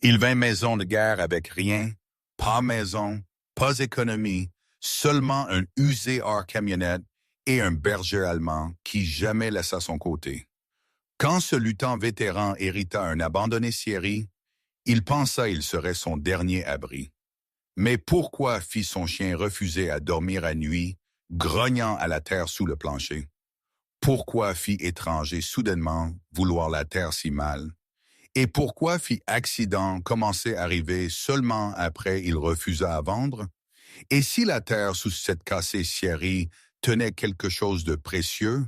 Il vint maison de guerre avec rien, pas maison, pas économie, seulement un usé hors camionnette et un berger allemand qui jamais laissa son côté. Quand ce luttant vétéran hérita un abandonné Sieri, il pensa il serait son dernier abri. Mais pourquoi fit son chien refuser à dormir à nuit, grognant à la terre sous le plancher? Pourquoi fit étranger soudainement vouloir la terre si mal? Et pourquoi fit accident commencer à arriver seulement après il refusa à vendre? Et si la terre sous cette cassée Sieri tenait quelque chose de précieux,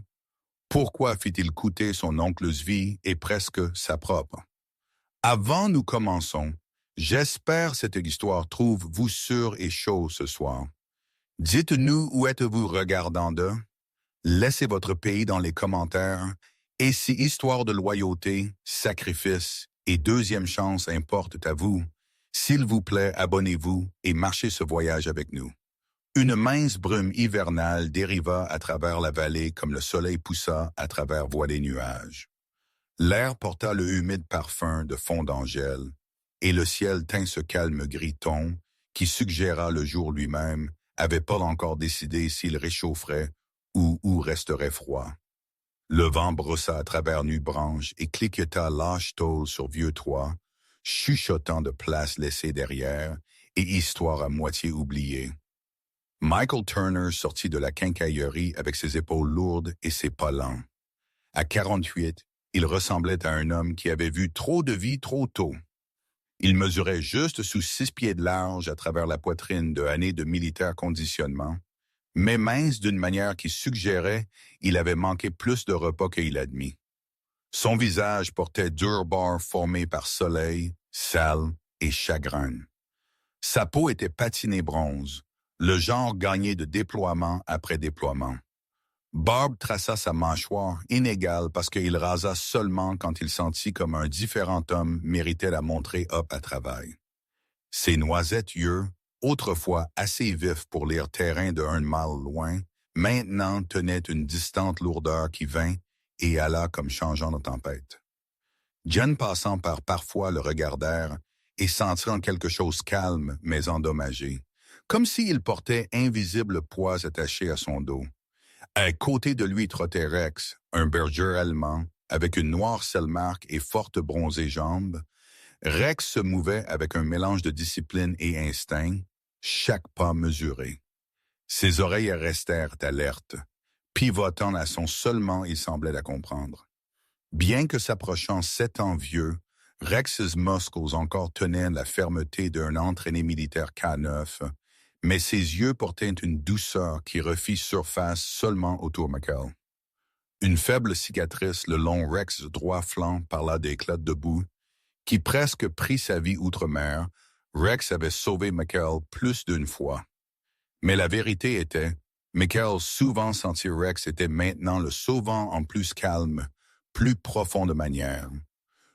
pourquoi fit-il coûter son oncle's vie et presque sa propre? Avant nous commençons, j'espère cette histoire trouve vous sûr et chaud ce soir. Dites-nous où êtes-vous regardant de? Laissez votre pays dans les commentaires. Et si histoire de loyauté, sacrifice et deuxième chance importent à vous, s'il vous plaît, abonnez-vous et marchez ce voyage avec nous. Une mince brume hivernale dériva à travers la vallée comme le soleil poussa à travers voie des nuages. L'air porta le humide parfum de fond d'Angèle, et le ciel tint ce calme gris ton qui suggéra le jour lui-même, avait Paul encore décidé s'il réchaufferait ou resterait froid. Le vent brossa à travers nues branches et cliqueta lâche tôle sur vieux toits, chuchotant de places laissées derrière et histoires à moitié oubliées. Michael Turner sortit de la quincaillerie avec ses épaules lourdes et ses pas lents. À 48, il ressemblait à un homme qui avait vu trop de vie trop tôt. Il mesurait juste sous 6 pieds de large à travers la poitrine de années de militaire conditionnement, mais mince d'une manière qui suggérait il avait manqué plus de repas qu'il admit. Son visage portait durs bords formés par soleil, sale et chagrin. Sa peau était patinée bronze, le genre gagné de déploiement après déploiement. Barbe traça sa mâchoire inégale parce qu'il rasa seulement quand il sentit comme un différent homme méritait la montrer up à travail. Ses noisettes yeux, autrefois assez vifs pour lire terrain de 1 mile loin, maintenant tenaient une distante lourdeur qui vint et alla comme changeant de tempête. Jeunes passant par parfois le regardèrent et sentirent quelque chose calme mais endommagé, comme s'il portait invisibles poids attachés à son dos. À côté de lui trottait Rex, un berger allemand, avec une noire selmarque et forte bronzée jambe. Rex se mouvait avec un mélange de discipline et instinct, chaque pas mesuré. Ses oreilles restèrent alertes, pivotant à son seulement il semblait la comprendre. Bien que s'approchant 7 ans vieux, Rex's muscles encore tenaient la fermeté d'un entraîné militaire K9, mais ses yeux portaient une douceur qui refit surface seulement autour de Michael. Une faible cicatrice le long Rex droit flanc parla d'éclats de boue, qui presque prit sa vie outre-mer. Rex avait sauvé Michael plus d'une fois. Mais la vérité était, Michael souvent senti Rex était maintenant le sauvant en plus calme, plus profond de manière.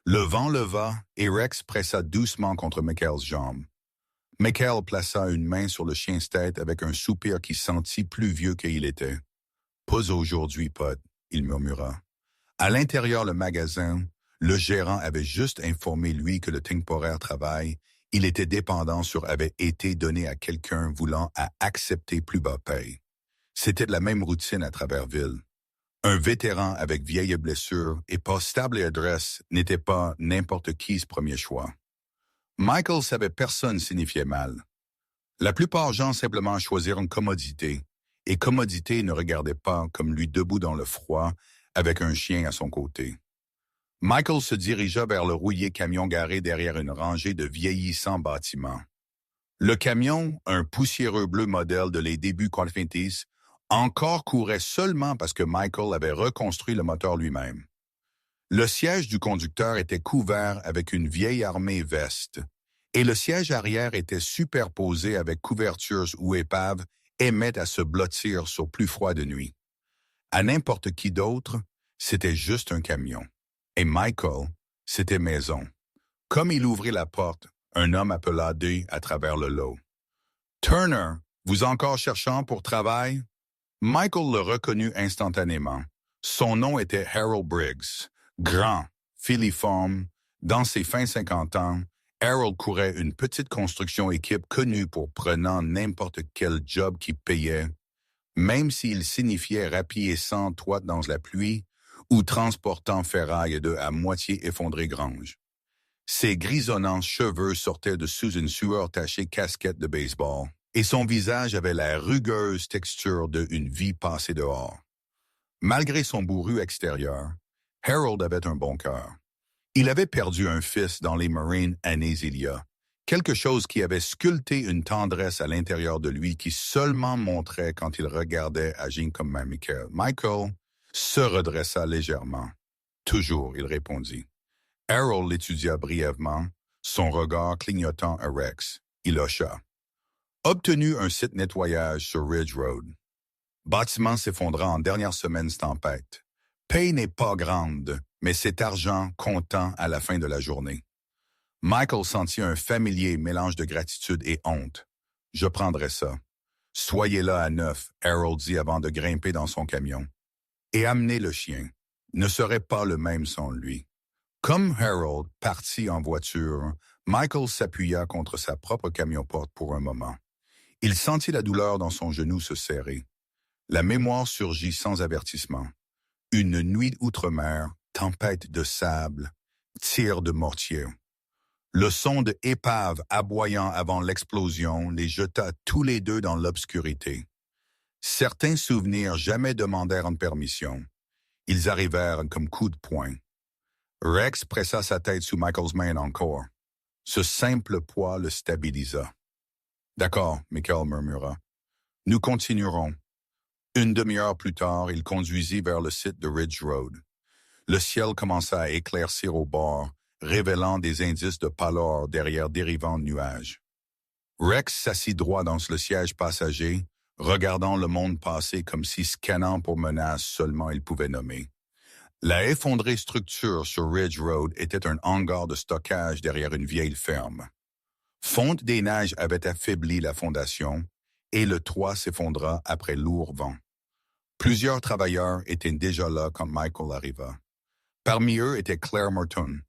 Le vent leva et Rex pressa doucement contre Michael's jambe. Michael plaça une main sur le chien-tête avec un soupir qui sentit plus vieux qu'il était. « Pas aujourd'hui, pote », il murmura. À l'intérieur le magasin, le gérant avait juste informé lui que le temporaire travail, il était dépendant avait été donné à quelqu'un voulant à accepter plus bas paye. C'était de la même routine à travers ville. Un vétéran avec vieille blessure et pas stable et adresse n'était pas n'importe qui ce premier choix. Michael savait personne signifiait mal. La plupart gens simplement choisirent une commodité, et commodité ne regardait pas comme lui debout dans le froid avec un chien à son côté. Michael se dirigea vers le rouillé camion garé derrière une rangée de vieillissants bâtiments. Le camion, un poussiéreux bleu modèle de les débuts 90s, encore courait seulement parce que Michael avait reconstruit le moteur lui-même. Le siège du conducteur était couvert avec une vieille armée veste, et le siège arrière était superposé avec couvertures où épaves aimaient à se blottir sur plus froid de nuit. À n'importe qui d'autre, c'était juste un camion. Et Michael, c'était maison. Comme il ouvrit la porte, un homme appela D à travers le lot. « Turner, vous encore cherchant pour travail? » Michael le reconnut instantanément. Son nom était Harold Briggs. Grand, filiforme, dans ses fins 50 ans, Harold courait une petite construction équipe connue pour prenant n'importe quel job qui payait, même s'il signifiait rapiller 100 toits dans la pluie ou transportant ferraille de à moitié effondrée grange. Ses grisonnants cheveux sortaient de sous une sueur tachée casquette de baseball, et son visage avait la rugueuse texture d'une vie passée dehors. Malgré son bourru extérieur, Harold avait un bon cœur. Il avait perdu un fils dans les Marines années il y a, quelque chose qui avait sculpté une tendresse à l'intérieur de lui qui seulement montrait quand il regardait agir comme Michael. Michael se redressa légèrement. Toujours, il répondit. Harold l'étudia brièvement, son regard clignotant à Rex. Il hocha. Obtenu un site nettoyage sur Ridge Road. Bâtiment s'effondra en dernière semaine tempête. Paye n'est pas grande, mais c'est argent comptant à la fin de la journée. Michael sentit un familier mélange de gratitude et honte. Je prendrai ça. Soyez là à 9, Harold dit avant de grimper dans son camion. Et amenez le chien. Ne serait pas le même sans lui. Comme Harold partit en voiture, Michael s'appuya contre sa propre camion-porte pour un moment. Il sentit la douleur dans son genou se serrer. La mémoire surgit sans avertissement. Une nuit outre-mer, tempête de sable, tir de mortier. Le son de épave aboyant avant l'explosion les jeta tous les deux dans l'obscurité. Certains souvenirs jamais demandèrent une permission. Ils arrivèrent comme coups de poing. Rex pressa sa tête sous Michael's main encore. Ce simple poids le stabilisa. « D'accord, Michael murmura. Nous continuerons. » Une demi-heure plus tard, il conduisit vers le site de Ridge Road. Le ciel commença à éclaircir au bord, révélant des indices de pâleur derrière dérivants nuages. Rex s'assit droit dans le siège passager, regardant le monde passer comme si scannant pour menace seulement il pouvait nommer. La effondrée structure sur Ridge Road était un hangar de stockage derrière une vieille ferme. Fonte des neiges avait affaibli la fondation et le toit s'effondra après lourd vent. Plusieurs travailleurs étaient déjà là quand Michael arriva. Parmi eux était Claire Morton,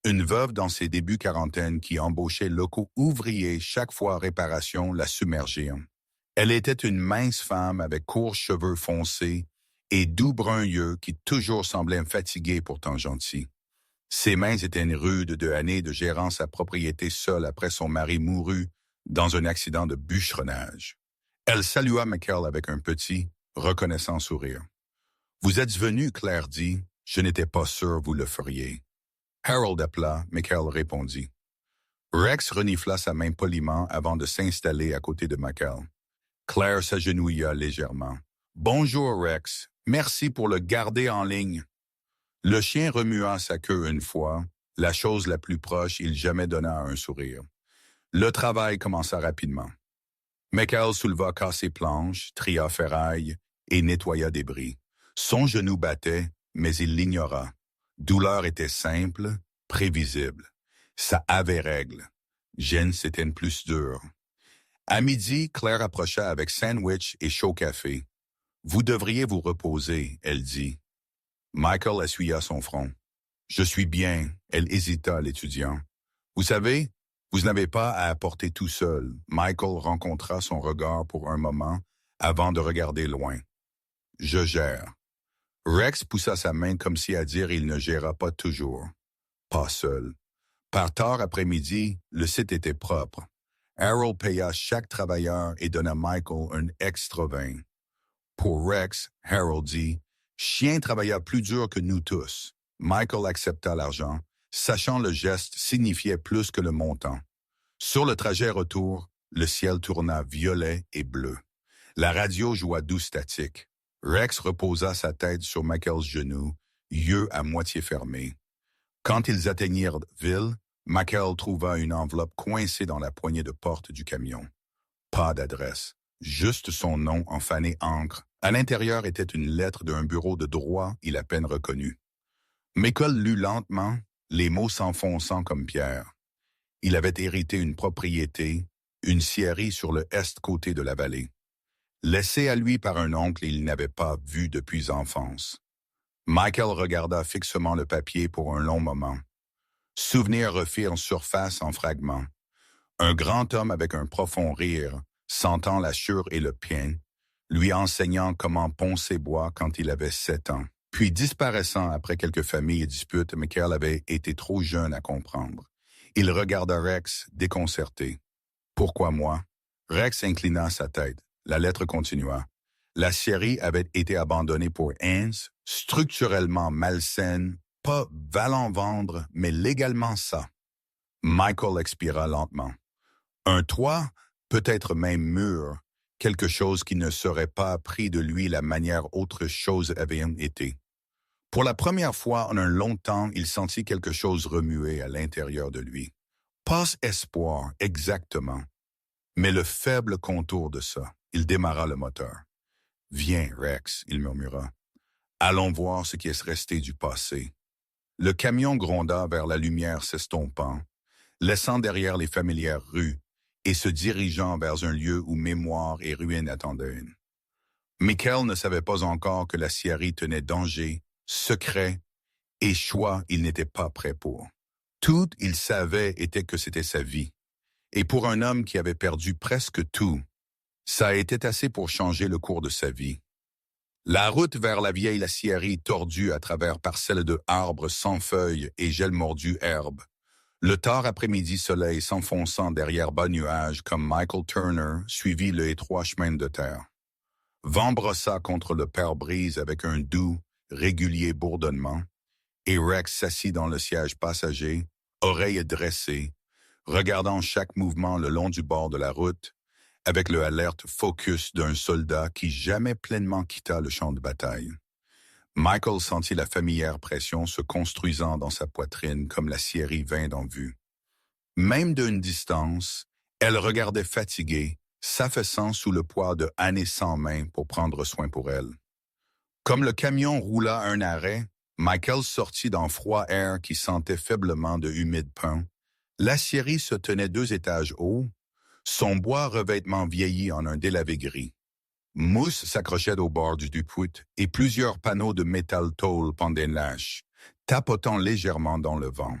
une veuve dans ses débuts quarantaine qui embauchait locaux ouvriers chaque fois réparation la submergeait. Elle était une mince femme avec courts cheveux foncés et doux brun yeux qui toujours semblait fatigué pourtant gentil. Ses mains étaient rudes de années de gérant sa propriété seule après son mari mourut dans un accident de bûcheronnage. Elle salua Michael avec un petit, reconnaissant sourire. « Vous êtes venu, Claire dit. Je n'étais pas sûr vous le feriez. » Harold appela, Michael répondit. Rex renifla sa main poliment avant de s'installer à côté de Michael. Claire s'agenouilla légèrement. « Bonjour, Rex. Merci pour le garder en ligne. » Le chien remua sa queue une fois, la chose la plus proche il jamais donna un sourire. Le travail commença rapidement. Michael souleva cassé planches, tria ferraille et nettoya débris. Son genou battait, mais il l'ignora. Douleur était simple, prévisible. Ça avait règle. Gêne, c'était une plus dure. À midi, Claire approcha avec sandwich et chaud café. « Vous devriez vous reposer, » elle dit. Michael essuya son front. « Je suis bien. » Elle hésita, l'étudiant. « Vous savez, vous n'avez pas à apporter tout seul. » Michael rencontra son regard pour un moment avant de regarder loin. « Je gère. » Rex poussa sa main comme si à dire il ne gérera pas toujours. Pas seul. Par tard après-midi, le site était propre. Harold paya chaque travailleur et donna Michael un extra 20. Pour Rex, Harold dit, « Chien travailla plus dur que nous tous. » Michael accepta l'argent, sachant le geste signifiait plus que le montant. Sur le trajet retour, le ciel tourna violet et bleu. La radio joua doux statique. Rex reposa sa tête sur Michael's genou, yeux à moitié fermés. Quand ils atteignirent Ville, Michael trouva une enveloppe coincée dans la poignée de porte du camion. Pas d'adresse, juste son nom en fané encre. À l'intérieur était une lettre d'un bureau de droit, il à peine reconnu. Michael lut lentement, les mots s'enfonçant comme pierre. Il avait hérité une propriété, une scierie sur le est-côté de la vallée. Laissé à lui par un oncle, il n'avait pas vu depuis enfance. Michael regarda fixement le papier pour un long moment. Souvenirs refirent surface en fragments. Un grand homme avec un profond rire, sentant la chure et le pien, lui enseignant comment poncer bois quand il avait 7 ans, puis disparaissant après quelques familles et disputes, Michael avait été trop jeune à comprendre. Il regarda Rex, déconcerté. « Pourquoi moi? » Rex inclina sa tête. La lettre continua. La scierie avait été abandonnée pour Hans, structurellement malsaine, pas valant vendre, mais légalement ça. Michael expira lentement. Un toit, peut-être même mur, quelque chose qui ne serait pas appris de lui la manière autre chose avait été. Pour la première fois en un long temps, il sentit quelque chose remuer à l'intérieur de lui. Pas espoir, exactement, mais le faible contour de ça. Il démarra le moteur. « Viens, Rex, » il murmura. « Allons voir ce qui est resté du passé. » Le camion gronda vers la lumière s'estompant, laissant derrière les familières rues et se dirigeant vers un lieu où mémoire et ruine attendaient. Michael ne savait pas encore que la scierie tenait danger, secret et choix il n'était pas prêt pour. Tout il savait était que c'était sa vie. Et pour un homme qui avait perdu presque tout, ça était assez pour changer le cours de sa vie. La route vers la vieille acierie tordue à travers parcelles de arbres sans feuilles et gel mordu herbe. Le tard après-midi soleil s'enfonçant derrière bas nuages comme Michael Turner suivit le étroit chemin de terre. Vent brossa contre le pare-brise avec un doux, régulier bourdonnement, et Rex s'assit dans le siège passager, oreilles dressées, regardant chaque mouvement le long du bord de la route, avec le alerte focus d'un soldat qui jamais pleinement quitta le champ de bataille. Michael sentit la familière pression se construisant dans sa poitrine comme la scierie vint en vue. Même d'une distance, elle regardait fatiguée, s'affaissant sous le poids de années sans main pour prendre soin pour elle. Comme le camion roula à un arrêt, Michael sortit dans froid air qui sentait faiblement de humide pain. L'acierie se tenait 2 étages haut, son bois revêtement vieilli en un délavé gris. Mousse s'accrochait au bord du dupuit et plusieurs panneaux de métal tôle pendaient lâches, tapotant légèrement dans le vent.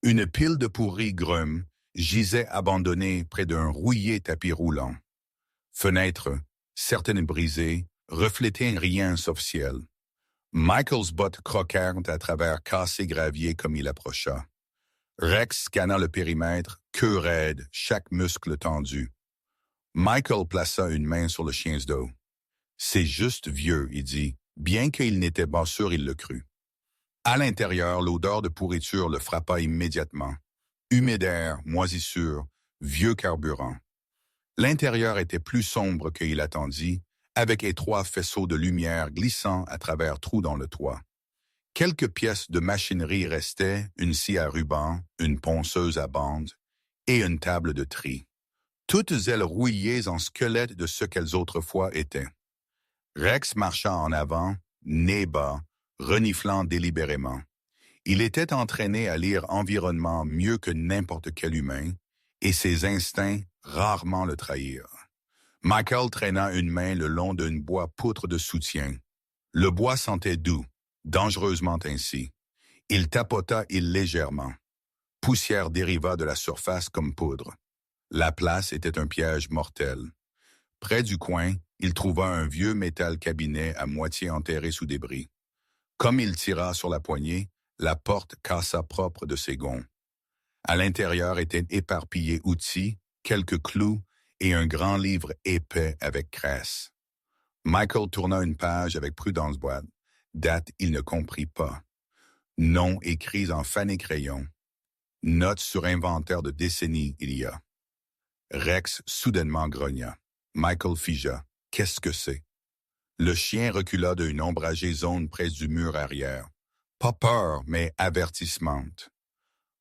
Une pile de pourri grume gisait abandonnée près d'un rouillé tapis roulant. Fenêtres, certaines brisées, reflétaient rien sauf ciel. Michael's bottes croquèrent à travers cassés gravier comme il approcha. Rex scanna le périmètre, queue raide, chaque muscle tendu. Michael plaça une main sur le chien d'eau. « C'est juste vieux », il dit, bien qu'il n'était pas sûr il le crut. À l'intérieur, l'odeur de pourriture le frappa immédiatement. Humide air, moisissure, vieux carburant. L'intérieur était plus sombre qu'il attendit, avec étroits faisceaux de lumière glissant à travers trous dans le toit. Quelques pièces de machinerie restaient, une scie à ruban, une ponceuse à bande et une table de tri. Toutes elles rouillées en squelettes de ce qu'elles autrefois étaient. Rex marcha en avant, nez bas, reniflant délibérément. Il était entraîné à lire environnement mieux que n'importe quel humain, et ses instincts rarement le trahirent. Michael traîna une main le long d'une bois poutre de soutien. Le bois sentait doux, dangereusement ainsi. Il tapota légèrement. Poussière dériva de la surface comme poudre. La place était un piège mortel. Près du coin, il trouva un vieux métal cabinet à moitié enterré sous débris. Comme il tira sur la poignée, la porte cassa propre de ses gonds. À l'intérieur étaient éparpillés outils, quelques clous et un grand livre épais avec cresse. Michael tourna une page avec prudence boîte. Date, il ne comprit pas. Nom écrits en fané crayon. Notes sur inventaire de décennies il y a. Rex soudainement grogna. Michael figea. Qu'est-ce que c'est? Le chien recula d'une ombragée zone près du mur arrière. Pas peur, mais avertissement.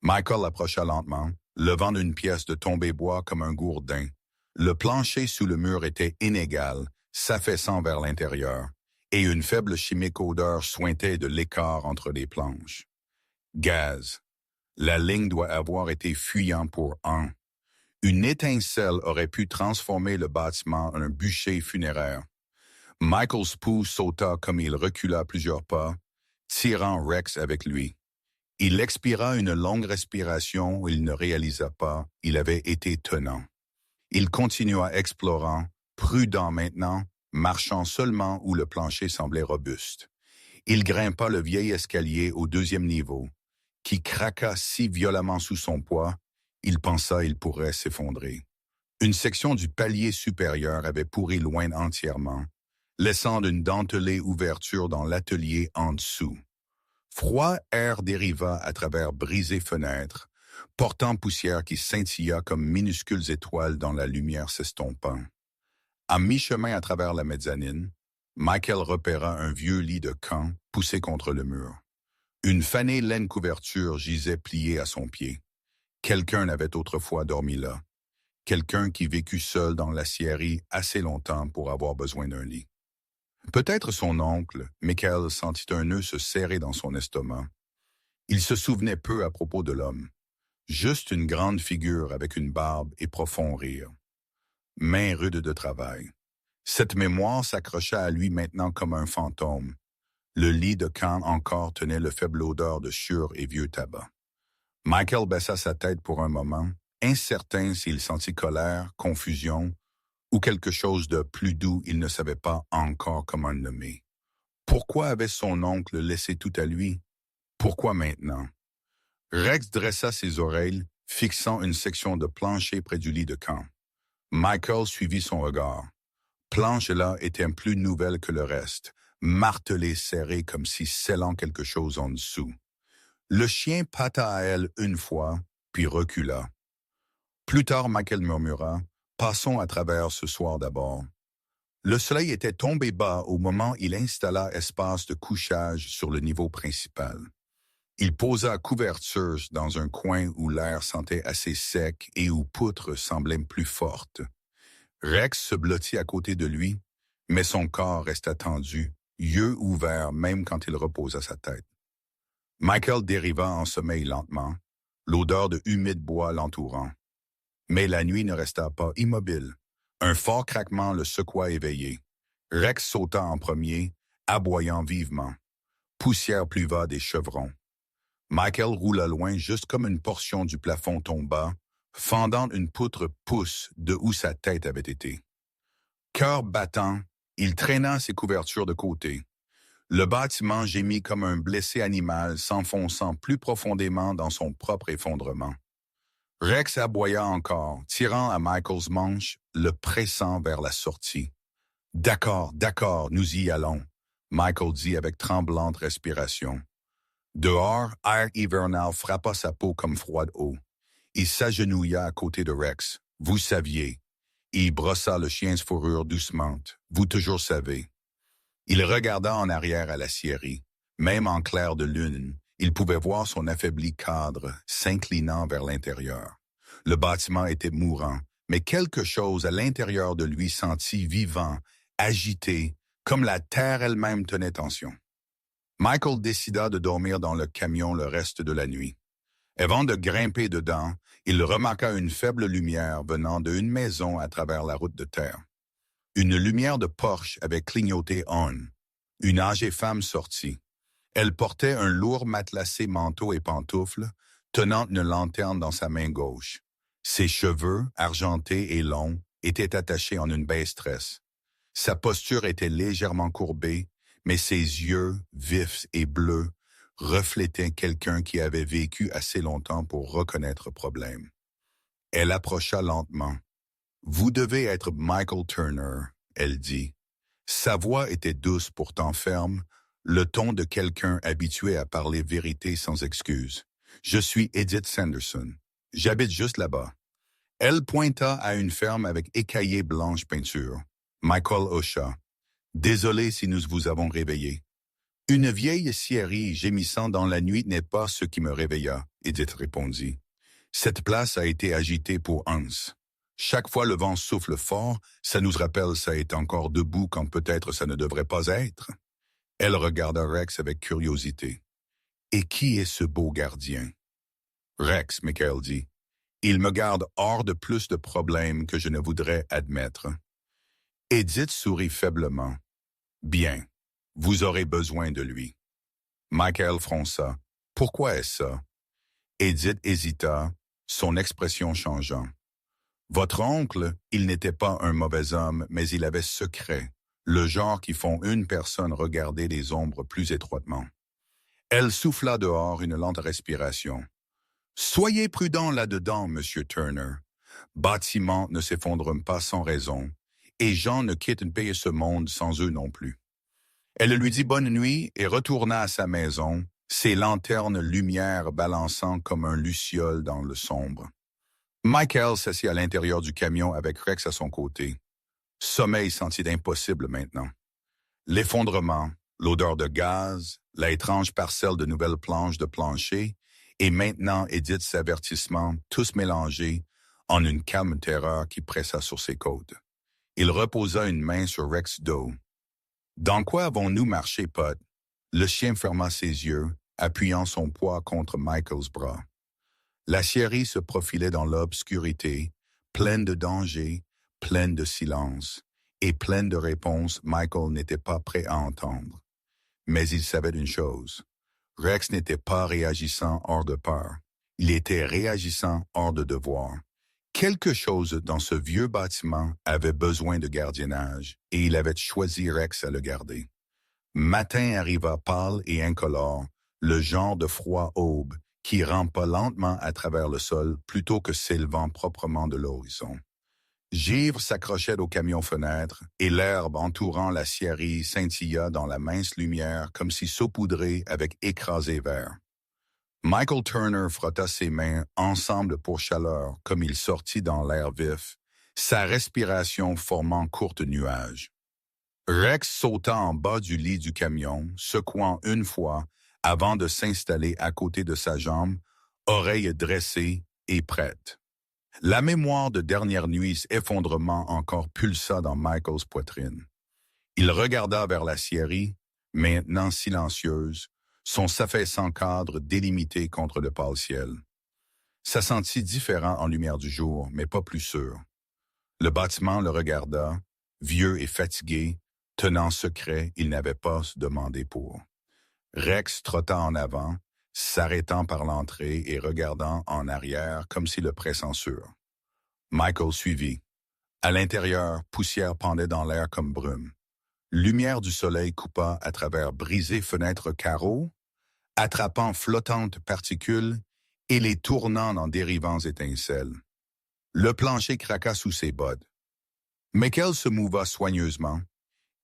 Michael approcha lentement, levant une pièce de tombé bois comme un gourdin. Le plancher sous le mur était inégal, s'affaissant vers l'intérieur, et une faible chimique odeur suintait de l'écart entre les planches. Gaz. La ligne doit avoir été fuyant pour an. Une étincelle aurait pu transformer le bâtiment en un bûcher funéraire. Michael's pouls sauta comme il recula plusieurs pas, tirant Rex avec lui. Il expira une longue respiration où il ne réalisa pas, il avait été tenant. Il continua explorant, prudent maintenant, marchant seulement où le plancher semblait robuste. Il grimpa le vieil escalier au deuxième niveau, qui craqua si violemment sous son poids, il pensa il pourrait s'effondrer. Une section du palier supérieur avait pourri loin entièrement, laissant une dentelée ouverture dans l'atelier en dessous. Froid air dériva à travers brisées fenêtres, portant poussière qui scintilla comme minuscules étoiles dans la lumière s'estompant. À mi-chemin à travers la mezzanine, Michael repéra un vieux lit de camp poussé contre le mur. Une fanée laine couverture gisait pliée à son pied. Quelqu'un avait autrefois dormi là. Quelqu'un qui vécut seul dans l'aciérie assez longtemps pour avoir besoin d'un lit. Peut-être son oncle, Michael sentit un nœud se serrer dans son estomac. Il se souvenait peu à propos de l'homme. Juste une grande figure avec une barbe et profond rire. Main rude de travail. Cette mémoire s'accrocha à lui maintenant comme un fantôme. Le lit de camp encore tenait le faible odeur de chiure et vieux tabac. Michael baissa sa tête pour un moment, incertain s'il sentit colère, confusion ou quelque chose de plus doux il ne savait pas encore comment le nommer. Pourquoi avait son oncle laissé tout à lui? Pourquoi maintenant? Rex dressa ses oreilles, fixant une section de plancher près du lit de camp. Michael suivit son regard. Planche-là était plus nouvelle que le reste, martelée serrée comme si scellant quelque chose en dessous. Le chien pâta à elle une fois, puis recula. Plus tard, Michael murmura, « Passons à travers ce soir d'abord. » Le soleil était tombé bas au moment où il installa espace de couchage sur le niveau principal. Il posa couverture dans un coin où l'air sentait assez sec et où poutre semblait plus forte. Rex se blottit à côté de lui, mais son corps resta tendu, yeux ouverts même quand il reposa sa tête. Michael dériva en sommeil lentement, l'odeur de humide bois l'entourant. Mais la nuit ne resta pas immobile. Un fort craquement le secoua éveillé. Rex sauta en premier, aboyant vivement. Poussière pluva des chevrons. Michael roula loin juste comme une portion du plafond tomba, fendant une poutre pouce de où sa tête avait été. Cœur battant, il traîna ses couvertures de côté. Le bâtiment gémit comme un blessé animal s'enfonçant plus profondément dans son propre effondrement. Rex aboya encore, tirant à Michael's manche, le pressant vers la sortie. « D'accord, nous y allons », Michael dit avec tremblante respiration. Dehors, air hivernal frappa sa peau comme froide eau. Il s'agenouilla à côté de Rex. « Vous saviez. » Il brossa le chien de fourrure doucement. « Vous toujours savez. » Il regarda en arrière à l'aciérie. Même en clair de lune, il pouvait voir son affaibli cadre s'inclinant vers l'intérieur. Le bâtiment était mourant, mais quelque chose à l'intérieur de lui sentit vivant, agité, comme la terre elle-même tenait tension. Michael décida de dormir dans le camion le reste de la nuit. Avant de grimper dedans, il remarqua une faible lumière venant d'une maison à travers la route de terre. Une lumière de Porsche avait clignoté on. Une âgée femme sortit. Elle portait un lourd matelassé manteau et pantoufles, tenant une lanterne dans sa main gauche. Ses cheveux, argentés et longs, étaient attachés en une baisse-tresse. Sa posture était légèrement courbée, mais ses yeux, vifs et bleus, reflétaient quelqu'un qui avait vécu assez longtemps pour reconnaître problème. Elle approcha lentement. « Vous devez être Michael Turner », elle dit. Sa voix était douce pourtant ferme, le ton de quelqu'un habitué à parler vérité sans excuse. « Je suis Edith Sanderson. J'habite juste là-bas. » Elle pointa à une ferme avec écaillé blanche peinture. Michael hocha. « Désolé si nous vous avons réveillé. » « Une vieille scierie gémissant dans la nuit n'est pas ce qui me réveilla, » Edith répondit. « Cette place a été agitée pour Hans. Chaque fois le vent souffle fort, ça nous rappelle ça est encore debout quand peut-être ça ne devrait pas être. » Elle regarda Rex avec curiosité. « Et qui est ce beau gardien? » « Rex, » Michael dit. « Il me garde hors de plus de problèmes que je ne voudrais admettre. » Edith sourit faiblement. « Bien. Vous aurez besoin de lui. » Michael fronça. Pourquoi est-ce ça? Edith hésita, son expression changeant. Votre oncle, il n'était pas un mauvais homme, mais il avait secret, le genre qui font une personne regarder les ombres plus étroitement. Elle souffla dehors une lente respiration. Soyez prudent là-dedans, Monsieur Turner. Bâtiments ne s'effondrent pas sans raison, et gens ne quittent une pays ce monde sans eux non plus. Elle lui dit bonne nuit et retourna à sa maison, ses lanternes lumière balançant comme un luciole dans le sombre. Michael s'assit à l'intérieur du camion avec Rex à son côté. Sommeil sentit impossible maintenant. L'effondrement, l'odeur de gaz, la étrange parcelle de nouvelles planches de plancher, et maintenant Edith's avertissement, tous mélangés en une calme terreur qui pressa sur ses côtes. Il reposa une main sur Rex' dos. « Dans quoi avons-nous marché, Pot? » Le chien ferma ses yeux, appuyant son poids contre Michael's bras. La Sierry se profilait dans l'obscurité, pleine de danger, pleine de silence, et pleine de réponses Michael n'était pas prêt à entendre. Mais il savait une chose. Rex n'était pas réagissant hors de peur. Il était réagissant hors de devoir. Quelque chose dans ce vieux bâtiment avait besoin de gardiennage, et il avait choisi Rex à le garder. Matin arriva pâle et incolore, le genre de froid aube qui rampa lentement à travers le sol plutôt que s'élevant proprement de l'horizon. Givre s'accrochait au camion-fenêtre et l'herbe entourant la Sierry scintilla dans la mince lumière comme si saupoudrée avec écrasé vert. Michael Turner frotta ses mains ensemble pour chaleur comme il sortit dans l'air vif, sa respiration formant courte nuages. Rex sauta en bas du lit du camion, secouant une fois avant de s'installer à côté de sa jambe, oreille dressée et prête. La mémoire de dernière nuit effondrement encore pulsa dans Michael's poitrine. Il regarda vers la Sierry, maintenant silencieuse, son s'affaissant cadre délimité contre le pâle ciel. Ça sentit différent en lumière du jour, mais pas plus sûr. Le bâtiment le regarda, vieux et fatigué, tenant secret, il n'avait pas demandé pour. Rex trotta en avant, s'arrêtant par l'entrée et regardant en arrière comme si le pressant sûr. Michael suivit. À l'intérieur, poussière pendait dans l'air comme brume. Lumière du soleil coupa à travers brisées fenêtres carreaux, attrapant flottantes particules et les tournant dans dérivants étincelles. Le plancher craqua sous ses bottes. Michael se mouva soigneusement.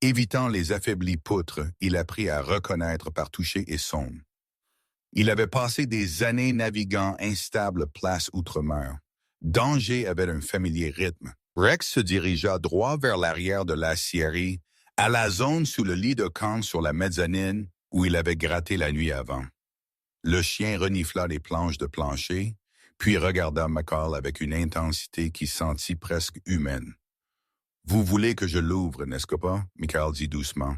Évitant les affaiblies poutres, il apprit à reconnaître par toucher et son. Il avait passé des années naviguant instable place outre-mer. Danger avait un familier rythme. Rex se dirigea droit vers l'arrière de la Sierry, à la zone sous le lit de camp sur la mezzanine où il avait gratté la nuit avant. Le chien renifla les planches de plancher, puis regarda Michael avec une intensité qui sentit presque humaine. « Vous voulez que je l'ouvre, n'est-ce pas? » Michael dit doucement.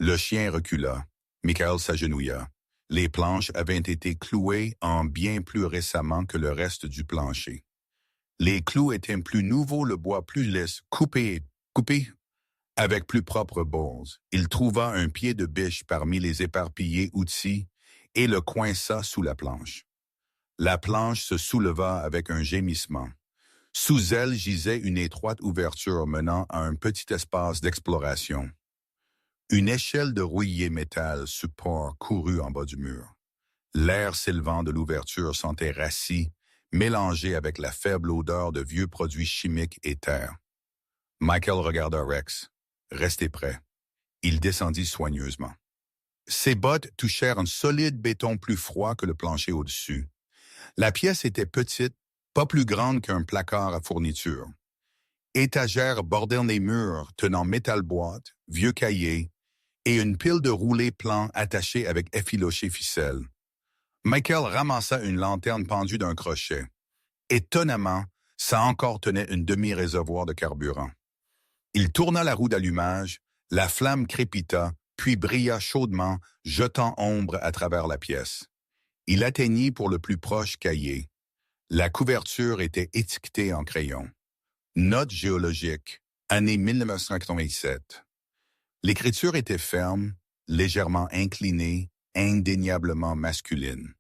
Le chien recula. Michael s'agenouilla. Les planches avaient été clouées en bien plus récemment que le reste du plancher. Les clous étaient plus nouveaux, le bois plus lisse, coupé, avec plus propre bourse. Il trouva un pied de biche parmi les éparpillés outils et le coinça sous la planche. La planche se souleva avec un gémissement. Sous elle gisait une étroite ouverture menant à un petit espace d'exploration. Une échelle de rouillé métal support courut en bas du mur. L'air s'élevant de l'ouverture sentait rassis, mélangé avec la faible odeur de vieux produits chimiques et terre. Michael regarda Rex. Restez prêt. Il descendit soigneusement. Ses bottes touchèrent un solide béton plus froid que le plancher au-dessus. La pièce était petite, pas plus grande qu'un placard à fourniture. Étagères bordant les murs tenant métal-boîte, vieux cahiers et une pile de roulés plans attachés avec effiloché ficelle. Michael ramassa une lanterne pendue d'un crochet. Étonnamment, ça encore tenait une demi-réservoir de carburant. Il tourna la roue d'allumage, la flamme crépita, puis brilla chaudement, jetant ombre à travers la pièce. Il atteignit pour le plus proche cahier. La couverture était étiquetée en crayon. Note géologique, année 1987. L'écriture était ferme, légèrement inclinée, indéniablement masculine.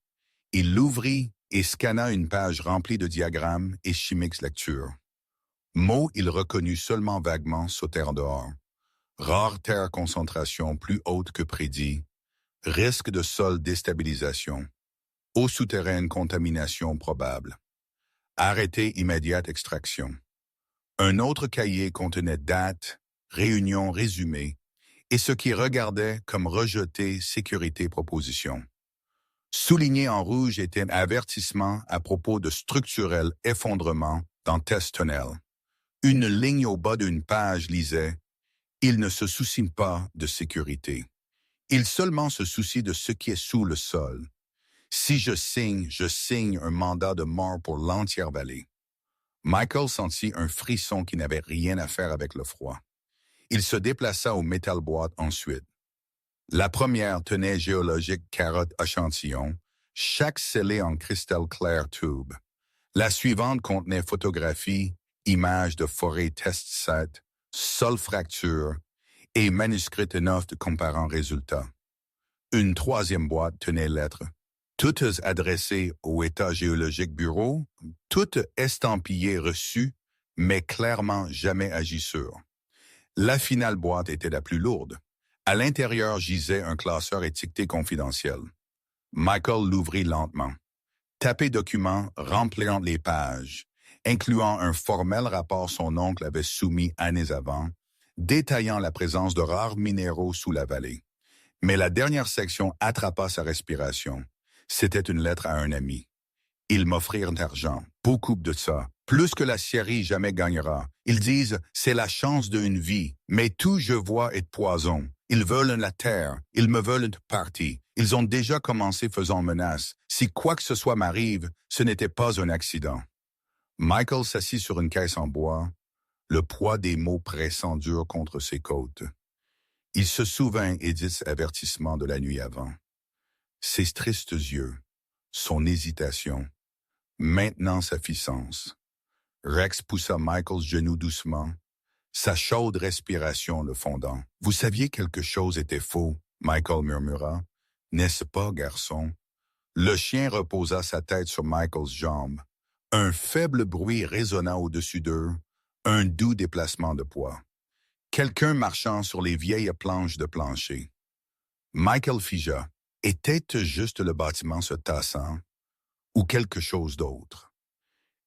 Il l'ouvrit et scanna une page remplie de diagrammes et chimiques lectures. Mots il reconnut seulement vaguement sautèrent dehors. Rare terre concentration plus haute que prédit. Risque de sol déstabilisation. Eau souterraine contamination probable. Arrêté immédiate extraction. Un autre cahier contenait date, réunion résumée, et ce qui regardait comme rejeté sécurité proposition. Souligné en rouge était un avertissement à propos de structurel effondrement dans test tunnel. Une ligne au bas d'une page lisait « Il ne se soucie pas de sécurité. Il seulement se soucie de ce qui est sous le sol. Si je signe un mandat de mort pour l'entière vallée. » Michael sentit un frisson qui n'avait rien à faire avec le froid. Il se déplaça au métal boîte ensuite. La première tenait géologique carotte échantillon, chaque scellé en cristal clair tube. La suivante contenait photographie, images de forêt test set, sol fracture et manuscrit neuf comparant résultats. Une troisième boîte tenait lettres, toutes adressées au État géologique bureau, toutes estampillées reçues, mais clairement jamais agi sur. La finale boîte était la plus lourde. À l'intérieur gisait un classeur étiqueté confidentiel. Michael l'ouvrit lentement. Tapé document remplant les pages, incluant un formel rapport son oncle avait soumis années avant, détaillant la présence de rares minéraux sous la vallée. Mais la dernière section attrapa sa respiration. C'était une lettre à un ami. Ils m'offrirent d'argent, beaucoup de ça, plus que la Syrie jamais gagnera. Ils disent, c'est la chance d'une vie, mais tout je vois est poison. Ils veulent la terre, ils me veulent une partie. Ils ont déjà commencé faisant menace. Si quoi que ce soit m'arrive, ce n'était pas un accident. Michael s'assit sur une caisse en bois, le poids des mots pressant dur contre ses côtes. Il se souvint Edith's avertissement de la nuit avant. Ses tristes yeux, son hésitation, maintenant sa fit sens. Rex poussa Michael's genou doucement, sa chaude respiration le fondant. « Vous saviez quelque chose était faux, » Michael murmura. « N'est-ce pas, garçon? » Le chien reposa sa tête sur Michael's jambe. Un faible bruit résonna au-dessus d'eux, un doux déplacement de poids. Quelqu'un marchant sur les vieilles planches de plancher. Michael figea. Était-ce juste le bâtiment se tassant ou quelque chose d'autre?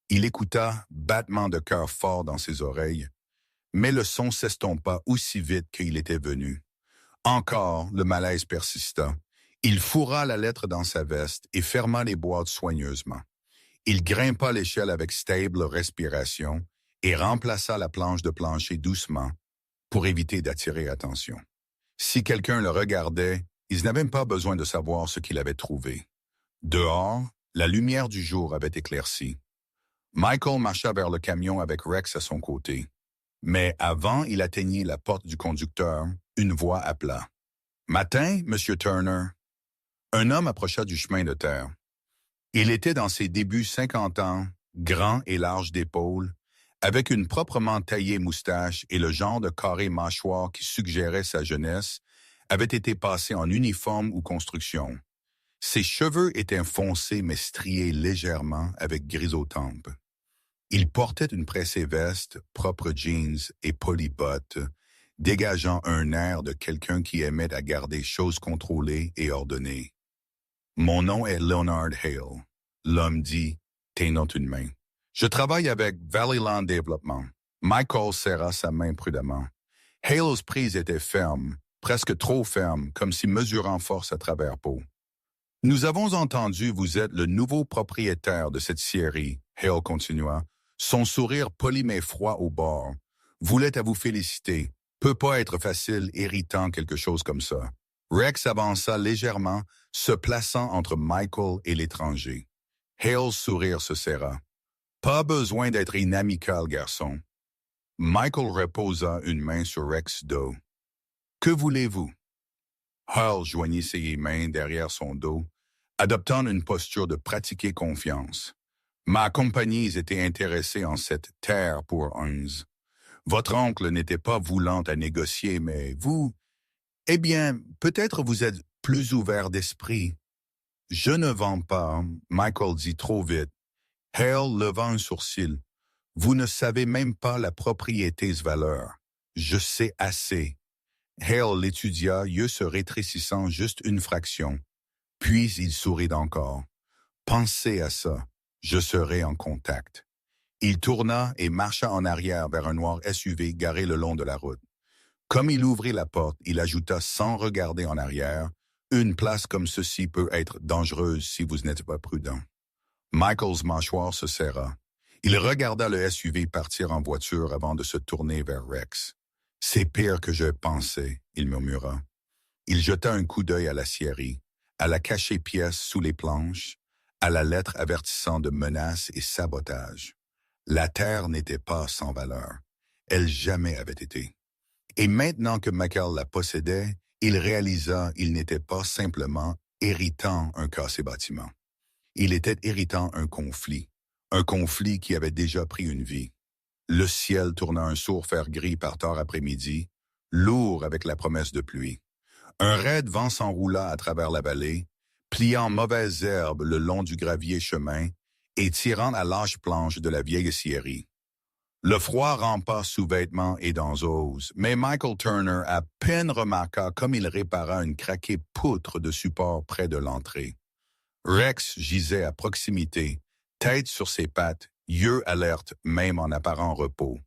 Il écouta, battement de cœur fort dans ses oreilles, mais le son s'estompa aussi vite qu'il était venu. Encore, le malaise persista. Il fourra la lettre dans sa veste et ferma les boîtes soigneusement. Il grimpa l'échelle avec stable respiration et remplaça la planche de plancher doucement pour éviter d'attirer attention. Si quelqu'un le regardait, ils n'avaient pas besoin de savoir ce qu'il avait trouvé. Dehors, la lumière du jour avait éclairci. Michael marcha vers le camion avec Rex à son côté. Mais avant il atteignit la porte du conducteur, une voix appela. « Matin, Monsieur Turner. » Un homme approcha du chemin de terre. Il était dans ses débuts 50 ans, grand et large d'épaules, avec une proprement taillée moustache et le genre de carré mâchoire qui suggérait sa jeunesse, avait été passé en uniforme ou construction. Ses cheveux étaient foncés mais striés légèrement avec gris aux tempes. Il portait une pressée veste, propre jeans et polybottes, dégageant un air de quelqu'un qui aimait à garder choses contrôlées et ordonnées. « Mon nom est Leonard Hale. » L'homme dit, tenant une main. « Je travaille avec Valley Land Development. » Michael serra sa main prudemment. Hale's prise était ferme, presque trop ferme, comme si mesurant force à travers peau. « Nous avons entendu vous êtes le nouveau propriétaire de cette scierie, » Hale continua, son sourire poli mais froid au bord. « Voulait à vous féliciter. Peut pas être facile, irritant, quelque chose comme ça. » Rex avança légèrement, se plaçant entre Michael et l'étranger. Hale's sourire se serra. « Pas besoin d'être inamical, garçon. » Michael reposa une main sur Rex's dos. « Que voulez-vous? » Hale joignit ses mains derrière son dos, adoptant une posture de pratiquer confiance. « Ma compagnie était intéressée en cette terre pour uns. Votre oncle n'était pas voulant à négocier, mais vous... Eh bien, peut-être vous êtes plus ouvert d'esprit. Je ne vends pas, Michael dit trop vite. Hale leva un sourcil. Vous ne savez même pas la propriété de valeur. Je sais assez. Hale l'étudia, yeux se rétrécissant juste une fraction. Puis il sourit encore. Pensez à ça. Je serai en contact. Il tourna et marcha en arrière vers un noir SUV garé le long de la route. Comme il ouvrit la porte, il ajouta sans regarder en arrière, « Une place comme ceci peut être dangereuse si vous n'êtes pas prudent. » Michael's mâchoire se serra. Il regarda le SUV partir en voiture avant de se tourner vers Rex. « C'est pire que je pensais, » il murmura. Il jeta un coup d'œil à la scierie, à la cachée-pièce sous les planches, à la lettre avertissant de menaces et sabotage. La terre n'était pas sans valeur. Elle jamais avait été. Et maintenant que Michael la possédait, il réalisa qu'il n'était pas simplement héritant un cassé-bâtiment. Il était héritant un conflit qui avait déjà pris une vie. Le ciel tourna un sourd fer gris par tard après-midi, lourd avec la promesse de pluie. Un raide vent s'enroula à travers la vallée, pliant mauvaises herbes le long du gravier chemin et tirant à l'âge planche de la vieille scierie. Le froid rampa sous vêtements et dans os, mais Michael Turner à peine remarqua comme il répara une craquée poutre de support près de l'entrée. Rex gisait à proximité, tête sur ses pattes, yeux alertes même en apparent repos.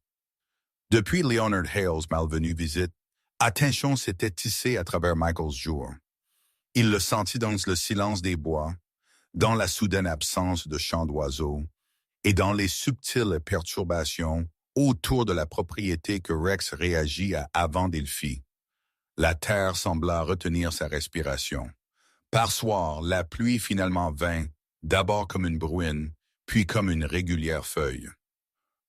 Depuis Leonard Hale's malvenue visite, attention s'était tissée à travers Michael's jour. Il le sentit dans le silence des bois, dans la soudaine absence de chants d'oiseaux, et dans les subtiles perturbations autour de la propriété que Rex réagit à avant Delphi. La terre sembla retenir sa respiration. Par soir, la pluie finalement vint, d'abord comme une bruine, puis comme une régulière feuille.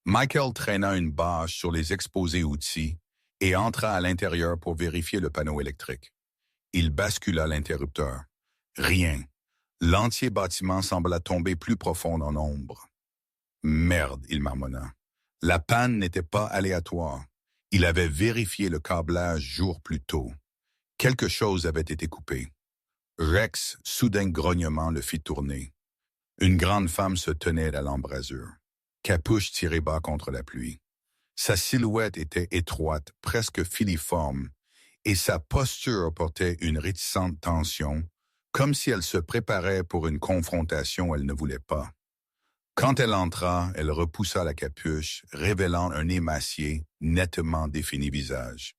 Michael traîna une bâche sur les exposés outils et entra à l'intérieur pour vérifier le panneau électrique. Il bascula l'interrupteur. Rien. L'entier bâtiment sembla tomber plus profond en ombre. Merde, il marmonna. La panne n'était pas aléatoire. Il avait vérifié le câblage jours plus tôt. Quelque chose avait été coupé. Rex, soudain grognement, le fit tourner. Une grande femme se tenait à l'embrasure, capuche tirée bas contre la pluie. Sa silhouette était étroite, presque filiforme, et sa posture portait une réticente tension, comme si elle se préparait pour une confrontation elle ne voulait pas. Quand elle entra, elle repoussa la capuche, révélant un émacié, nettement défini visage.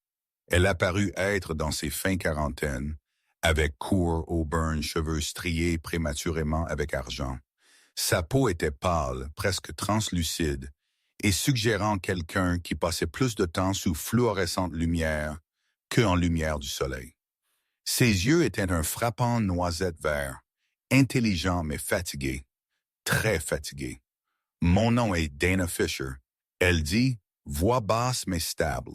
Elle apparut être dans ses fins quarantaines, avec courts auburn, cheveux striés prématurément avec argent. Sa peau était pâle, presque translucide, et suggérant quelqu'un qui passait plus de temps sous fluorescente lumière que en lumière du soleil. Ses yeux étaient un frappant noisette vert, intelligent mais fatigué. Très fatigué. Mon nom est Dana Fisher. Elle dit, voix basse mais stable.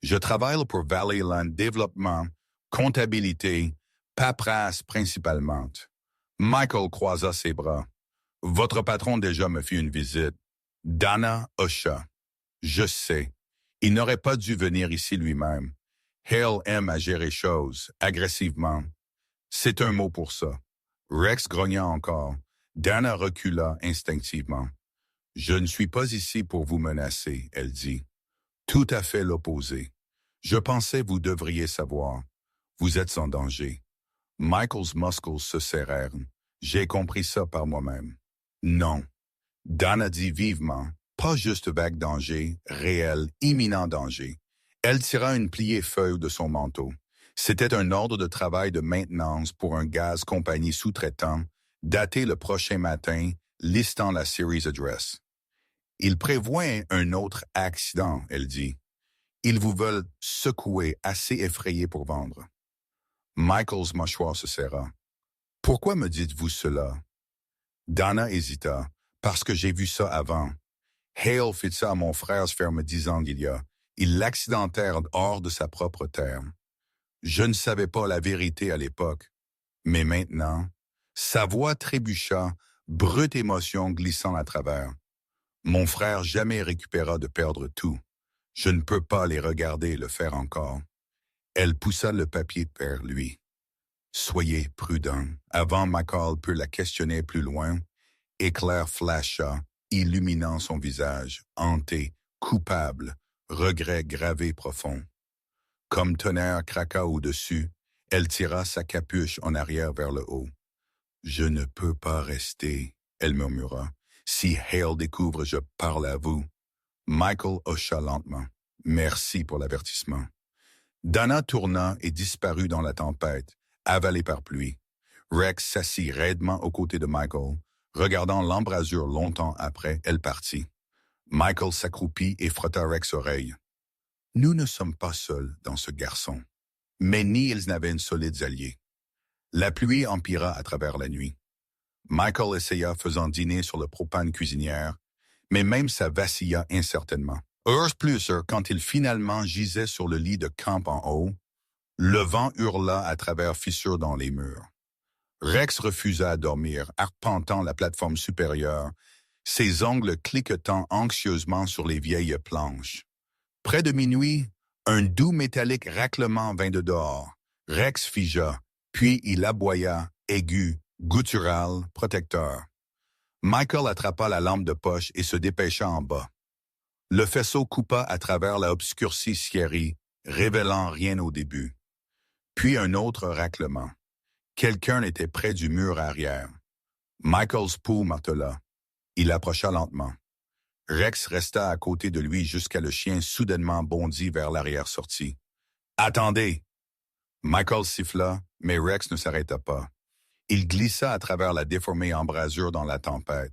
Je travaille pour Valley Land Développement, comptabilité, paperasse principalement. Michael croisa ses bras. Votre patron déjà me fit une visite. Dana hocha. Je sais. Il n'aurait pas dû venir ici lui-même. Hale aime à gérer choses, agressivement. C'est un mot pour ça. Rex grogna encore. Dana recula instinctivement. « Je ne suis pas ici pour vous menacer, » elle dit. « Tout à fait l'opposé. Je pensais vous devriez savoir. Vous êtes en danger. » Michael's muscles se serrèrent. « J'ai compris ça par moi-même. »« Non. » Dana dit vivement. « Pas juste vague danger, réel, imminent danger. » Elle tira une pliée feuille de son manteau. C'était un ordre de travail de maintenance pour un gaz compagnie sous-traitant, daté le prochain matin, listant la series address. « Ils prévoient un autre accident, » elle dit. « Ils vous veulent secouer assez effrayé pour vendre. » Michael's mâchoire se serra. « Pourquoi me dites-vous cela? » Dana hésita. « Parce que j'ai vu ça avant. Hale fit ça à mon frère se faire me 10 ans d'il y a. Ils l'accidentèrent hors de sa propre terre. Je ne savais pas la vérité à l'époque. Mais maintenant... » Sa voix trébucha, brute émotion glissant à travers. Mon frère jamais récupéra de perdre tout. Je ne peux pas les regarder le faire encore. Elle poussa le papier vers lui. Soyez prudent. Avant Michael put la questionner plus loin, éclair flasha, illuminant son visage, hanté, coupable, regret gravé profond. Comme tonnerre craqua au-dessus, elle tira sa capuche en arrière vers le haut. « Je ne peux pas rester », elle murmura. « Si Hale découvre, je parle à vous. » Michael hocha lentement. « Merci pour l'avertissement. » Dana tourna et disparut dans la tempête, avalée par pluie. Rex s'assit raidement aux côtés de Michael, regardant l'embrasure longtemps après, elle partit. Michael s'accroupit et frotta Rex oreille. « Nous ne sommes pas seuls dans ce garçon. » Mais ni ils n'avaient une solide alliée. La pluie empira à travers la nuit. Michael essaya faisant dîner sur le propane cuisinière, mais même ça vacilla incertainement. Heures plus, quand il finalement gisait sur le lit de camp en haut, le vent hurla à travers fissures dans les murs. Rex refusa à dormir, arpentant la plateforme supérieure, ses ongles cliquetant anxieusement sur les vieilles planches. Près de minuit, un doux métallique raclement vint de dehors. Rex figea, puis il aboya, aigu, guttural, protecteur. Michael attrapa la lampe de poche et se dépêcha en bas. Le faisceau coupa à travers la obscurcie scierie, révélant rien au début. Puis un autre raclement. Quelqu'un était près du mur arrière. Michael's pouls martela. Il approcha lentement. Rex resta à côté de lui jusqu'à le chien soudainement bondit vers l'arrière-sortie. « Attendez! » Michael siffla, mais Rex ne s'arrêta pas. Il glissa à travers la déformée embrasure dans la tempête.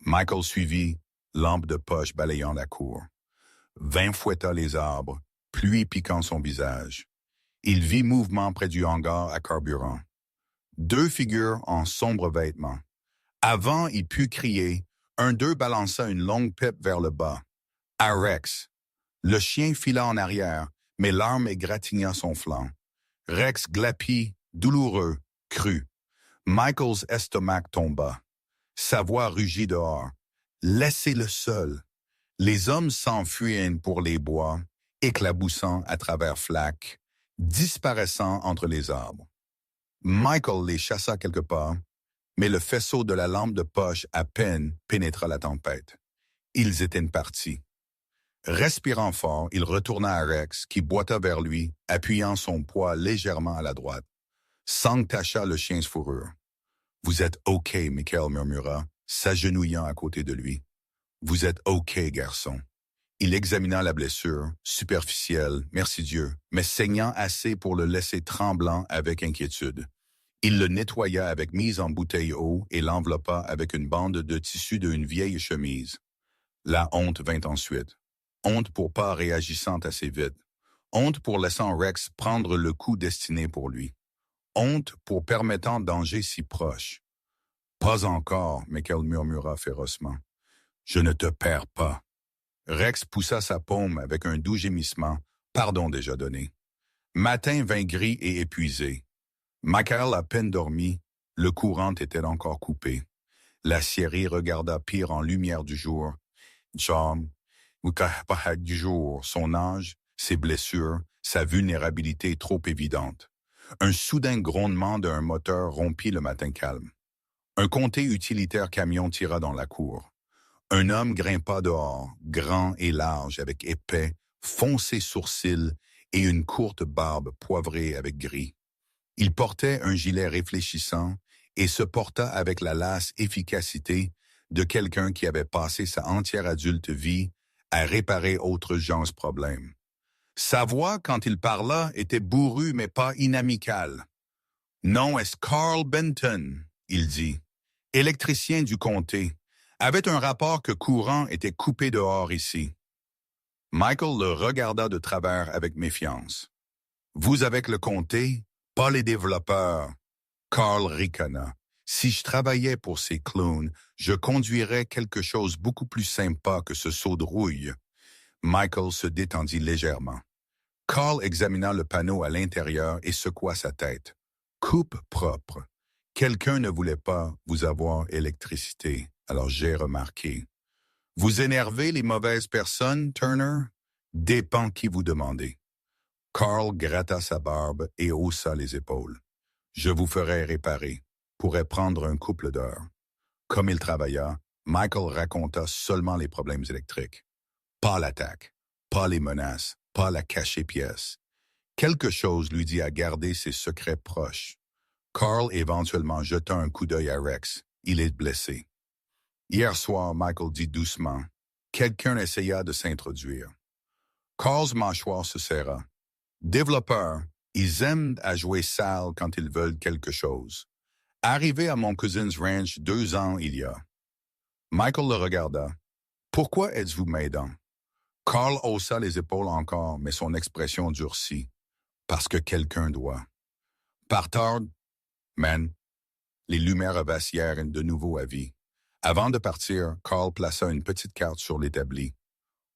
Michael suivit, lampe de poche balayant la cour. Vin fouetta les arbres, pluie piquant son visage. Il vit mouvement près du hangar à carburant. Deux figures en sombres vêtements. Avant, il put crier. Un d'eux balança une longue pipe vers le bas. À Rex. Le chien fila en arrière, mais l'arme égratigna son flanc. Rex glapit, douloureux, crut. Michael's estomac tomba. Sa voix rugit dehors. « Laissez-le seul. » Les hommes s'enfuirent pour les bois, éclaboussant à travers flaques, disparaissant entre les arbres. Michael les chassa quelque part, mais le faisceau de la lampe de poche à peine pénétra la tempête. Ils étaient partis. Respirant fort, il retourna à Rex, qui boita vers lui, appuyant son poids légèrement à la droite. Sang tacha le chien de fourrure. « Vous êtes OK, » Michael murmura, s'agenouillant à côté de lui. « Vous êtes OK, garçon. » Il examina la blessure, superficielle, merci Dieu, mais saignant assez pour le laisser tremblant avec inquiétude. Il le nettoya avec mise en bouteille eau et l'enveloppa avec une bande de tissu d'une vieille chemise. La honte vint ensuite. Honte pour pas réagissant assez vite. Honte pour laissant Rex prendre le coup destiné pour lui. Honte pour permettant danger si proche. « Pas encore, » Michael murmura férocement. « Je ne te perds pas. » Rex poussa sa paume avec un doux gémissement. Pardon déjà donné. Matin vint gris et épuisé. Michael à peine dormi, le courant était encore coupé. La scierie regarda pire en lumière du jour. John, du jour, son âge, ses blessures, sa vulnérabilité trop évidente. Un soudain grondement d'un moteur rompit le matin calme. Un comté utilitaire camion tira dans la cour. Un homme grimpa dehors, grand et large, avec épais, foncés sourcils et une courte barbe poivrée avec gris. Il portait un gilet réfléchissant et se porta avec la lasse efficacité de quelqu'un qui avait passé sa entière adulte vie à réparer autres gens problèmes. Sa voix, quand il parla, était bourrue mais pas inamicale. « Non, est-ce Carl Benton, » il dit, électricien du comté, avait un rapport que courant était coupé dehors ici. Michael le regarda de travers avec méfiance. « Vous avec le comté, pas les développeurs. » Carl ricana. « Si je travaillais pour ces clowns, je conduirais quelque chose beaucoup plus sympa que ce seau de rouille. » Michael se détendit légèrement. Carl examina le panneau à l'intérieur et secoua sa tête. « Coupe propre. Quelqu'un ne voulait pas vous avoir électricité, alors j'ai remarqué. Vous énervez les mauvaises personnes, Turner? Dépend qui vous demandez. » Carl gratta sa barbe et haussa les épaules. Je vous ferai réparer. Pourrait prendre un couple d'heures. Comme il travailla, Michael raconta seulement les problèmes électriques. Pas l'attaque, pas les menaces, pas la cachée-pièce. Quelque chose lui dit à garder ses secrets proches. Carl éventuellement jeta un coup d'œil à Rex. Il est blessé. Hier soir, Michael dit doucement. Quelqu'un essaya de s'introduire. Carl's mâchoire se serra. Développeurs, ils aiment à jouer sale quand ils veulent quelque chose. Arrivé à mon cousin's ranch 2 ans il y a. Michael le regarda. Pourquoi êtes-vous m'aidant? Carl haussa les épaules encore, mais son expression durcit. Parce que quelqu'un doit. Par tard, man, les lumières vacillèrent de nouveau à vie. Avant de partir, Carl plaça une petite carte sur l'établi.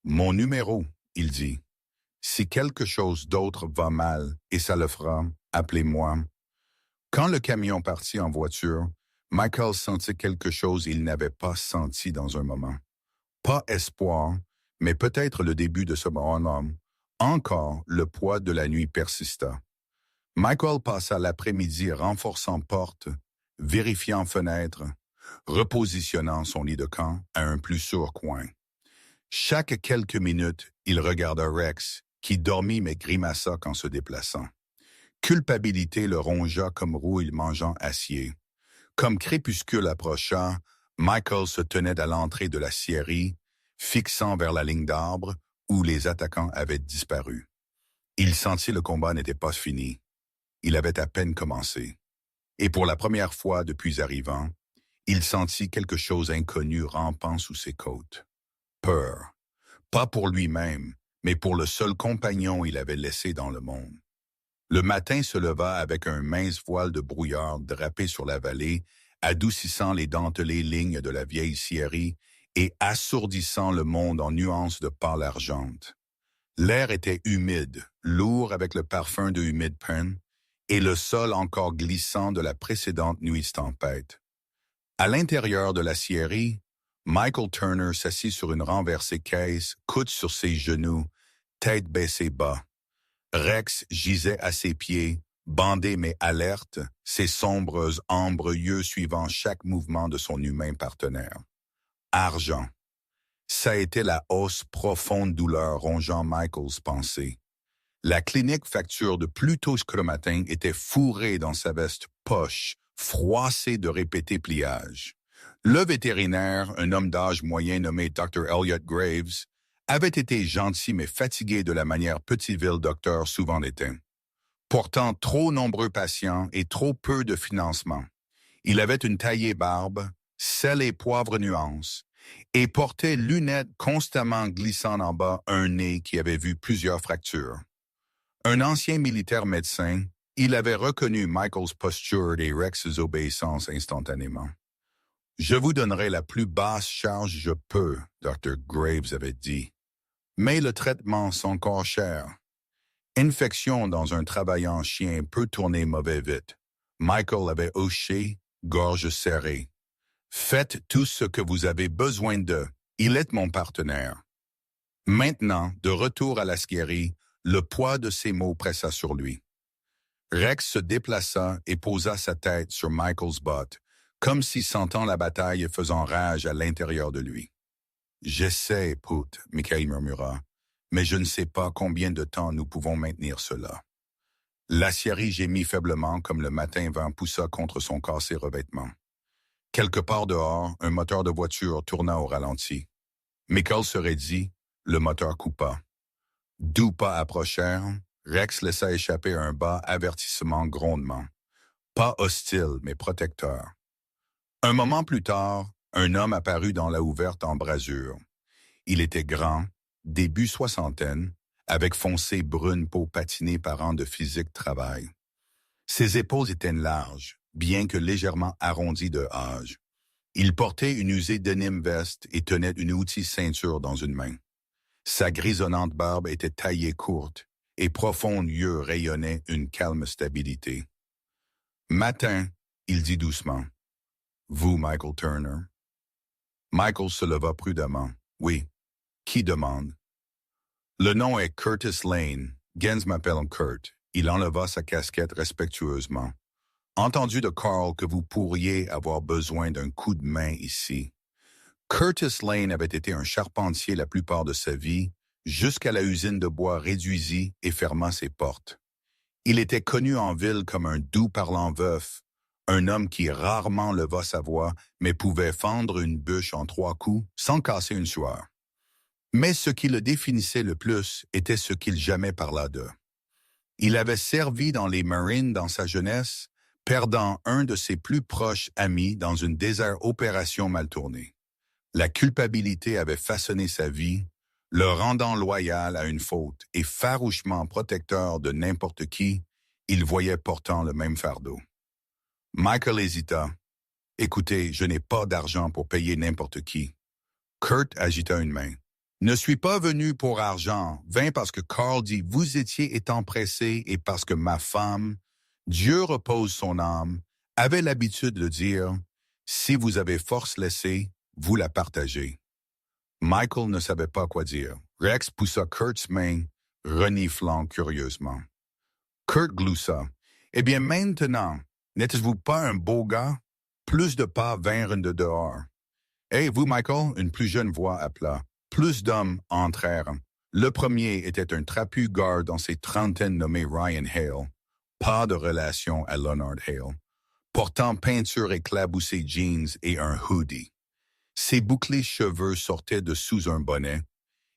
Mon numéro, il dit. Si quelque chose d'autre va mal, et ça le fera, appelez-moi. Quand le camion partit en voiture, Michael sentit quelque chose qu'il n'avait pas senti dans un moment. Pas espoir, mais peut-être le début de ce bonhomme. Encore, le poids de la nuit persista. Michael passa l'après-midi renforçant portes, vérifiant fenêtres, repositionnant son lit de camp à un plus sûr coin. Chaque quelques minutes, il regarda Rex, qui dormit mais grimaça en se déplaçant. Culpabilité le rongea comme rouille mangeant acier. Comme crépuscule approcha, Michael se tenait à l'entrée de la scierie, fixant vers la ligne d'arbres où les attaquants avaient disparu. Il sentit le combat n'était pas fini. Il avait à peine commencé. Et pour la première fois depuis arrivant, il sentit quelque chose inconnu rampant sous ses côtes. Peur. Pas pour lui-même, mais pour le seul compagnon qu'il avait laissé dans le monde. Le matin se leva avec un mince voile de brouillard drapé sur la vallée, adoucissant les dentelées lignes de la vieille scierie et assourdissant le monde en nuances de pâle argente. L'air était humide, lourd avec le parfum de humide pine, et le sol encore glissant de la précédente nuit tempête. À l'intérieur de la scierie, Michael Turner s'assit sur une renversée caisse, coude sur ses genoux, tête baissée bas. Rex gisait à ses pieds, bandé mais alerte, ses sombres ambres yeux suivant chaque mouvement de son humain partenaire. Argent. Ça a été la hausse profonde douleur rongeant Michael's pensée. La clinique facture de plus tôt que le matin était fourrée dans sa veste poche, froissée de répétés pliages. Le vétérinaire, un homme d'âge moyen nommé Dr. Elliot Graves, avait été gentil mais fatigué de la manière Petiteville docteur souvent l'était. Pourtant trop nombreux patients et trop peu de financement. Il avait une taillée barbe, sel et poivre nuance, et portait lunettes constamment glissant en bas un nez qui avait vu plusieurs fractures. Un ancien militaire médecin, il avait reconnu Michael's posture et Rex's obéissance instantanément. « Je vous donnerai la plus basse charge je peux, Dr. Graves avait dit. Mais le traitement sont encore cher. Infection dans un travaillant chien peut tourner mauvais vite. Michael avait hoché, gorge serrée. Faites tout ce que vous avez besoin de. Il est mon partenaire. Maintenant, de retour à la scierie, le poids de ses mots pressa sur lui. Rex se déplaça et posa sa tête sur Michael's botte, comme si sentant la bataille faisant rage à l'intérieur de lui. « J'essaie, Put, » Michael murmura, « mais je ne sais pas combien de temps nous pouvons maintenir cela. » La scierie gémit faiblement comme le matin vent poussa contre son cassé revêtement. Quelque part dehors, un moteur de voiture tourna au ralenti. Michael se raidit, le moteur coupa. 2 pas approchèrent, Rex laissa échapper un bas avertissement grondement. Pas hostile, mais protecteur. Un moment plus tard, un homme apparut dans la ouverte embrasure. Il était grand, début soixantaine, avec foncée brune peau patinée par an de physique travail. Ses épaules étaient larges, bien que légèrement arrondies de âge. Il portait une usée denim veste et tenait une outil ceinture dans une main. Sa grisonnante barbe était taillée courte et profondes yeux rayonnaient une calme stabilité. « Matin, » il dit doucement. « Vous, Michael Turner. » Michael se leva prudemment. « Oui. Qui demande? » « Le nom est Curtis Lane. Gens m'appelle Kurt. » Il enleva sa casquette respectueusement. Entendu de Carl que vous pourriez avoir besoin d'un coup de main ici. Curtis Lane avait été un charpentier la plupart de sa vie, jusqu'à la usine de bois réduisit et ferma ses portes. Il était connu en ville comme un doux parlant veuf, un homme qui rarement leva sa voix, mais pouvait fendre une bûche en 3 coups sans casser une sueur. Mais ce qui le définissait le plus était ce qu'il jamais parla d'eux. Il avait servi dans les Marines dans sa jeunesse, perdant un de ses plus proches amis dans une désert opération mal tournée. La culpabilité avait façonné sa vie, le rendant loyal à une faute et farouchement protecteur de n'importe qui, il voyait portant le même fardeau. Michael hésita. « Écoutez, je n'ai pas d'argent pour payer n'importe qui. » Kurt agita une main. « Ne suis pas venu pour argent, vint parce que Carl dit « Vous étiez étant pressé et parce que ma femme, Dieu repose son âme, avait l'habitude de dire « Si vous avez force laissée, vous la partagez. » Michael ne savait pas quoi dire. Rex poussa Kurt's main, reniflant curieusement. Kurt gloussa. « Eh bien maintenant, n'êtes-vous pas un beau gars? Plus de pas vinrent de dehors. »« Hey, vous, Michael? » Une plus jeune voix appela. Plus d'hommes entrèrent. Le premier était un trapu gars dans ses trentaines nommé Ryan Hale. Pas de relation à Leonard Hale. Portant peinture éclaboussée jeans et un hoodie. Ses bouclés cheveux sortaient de sous un bonnet,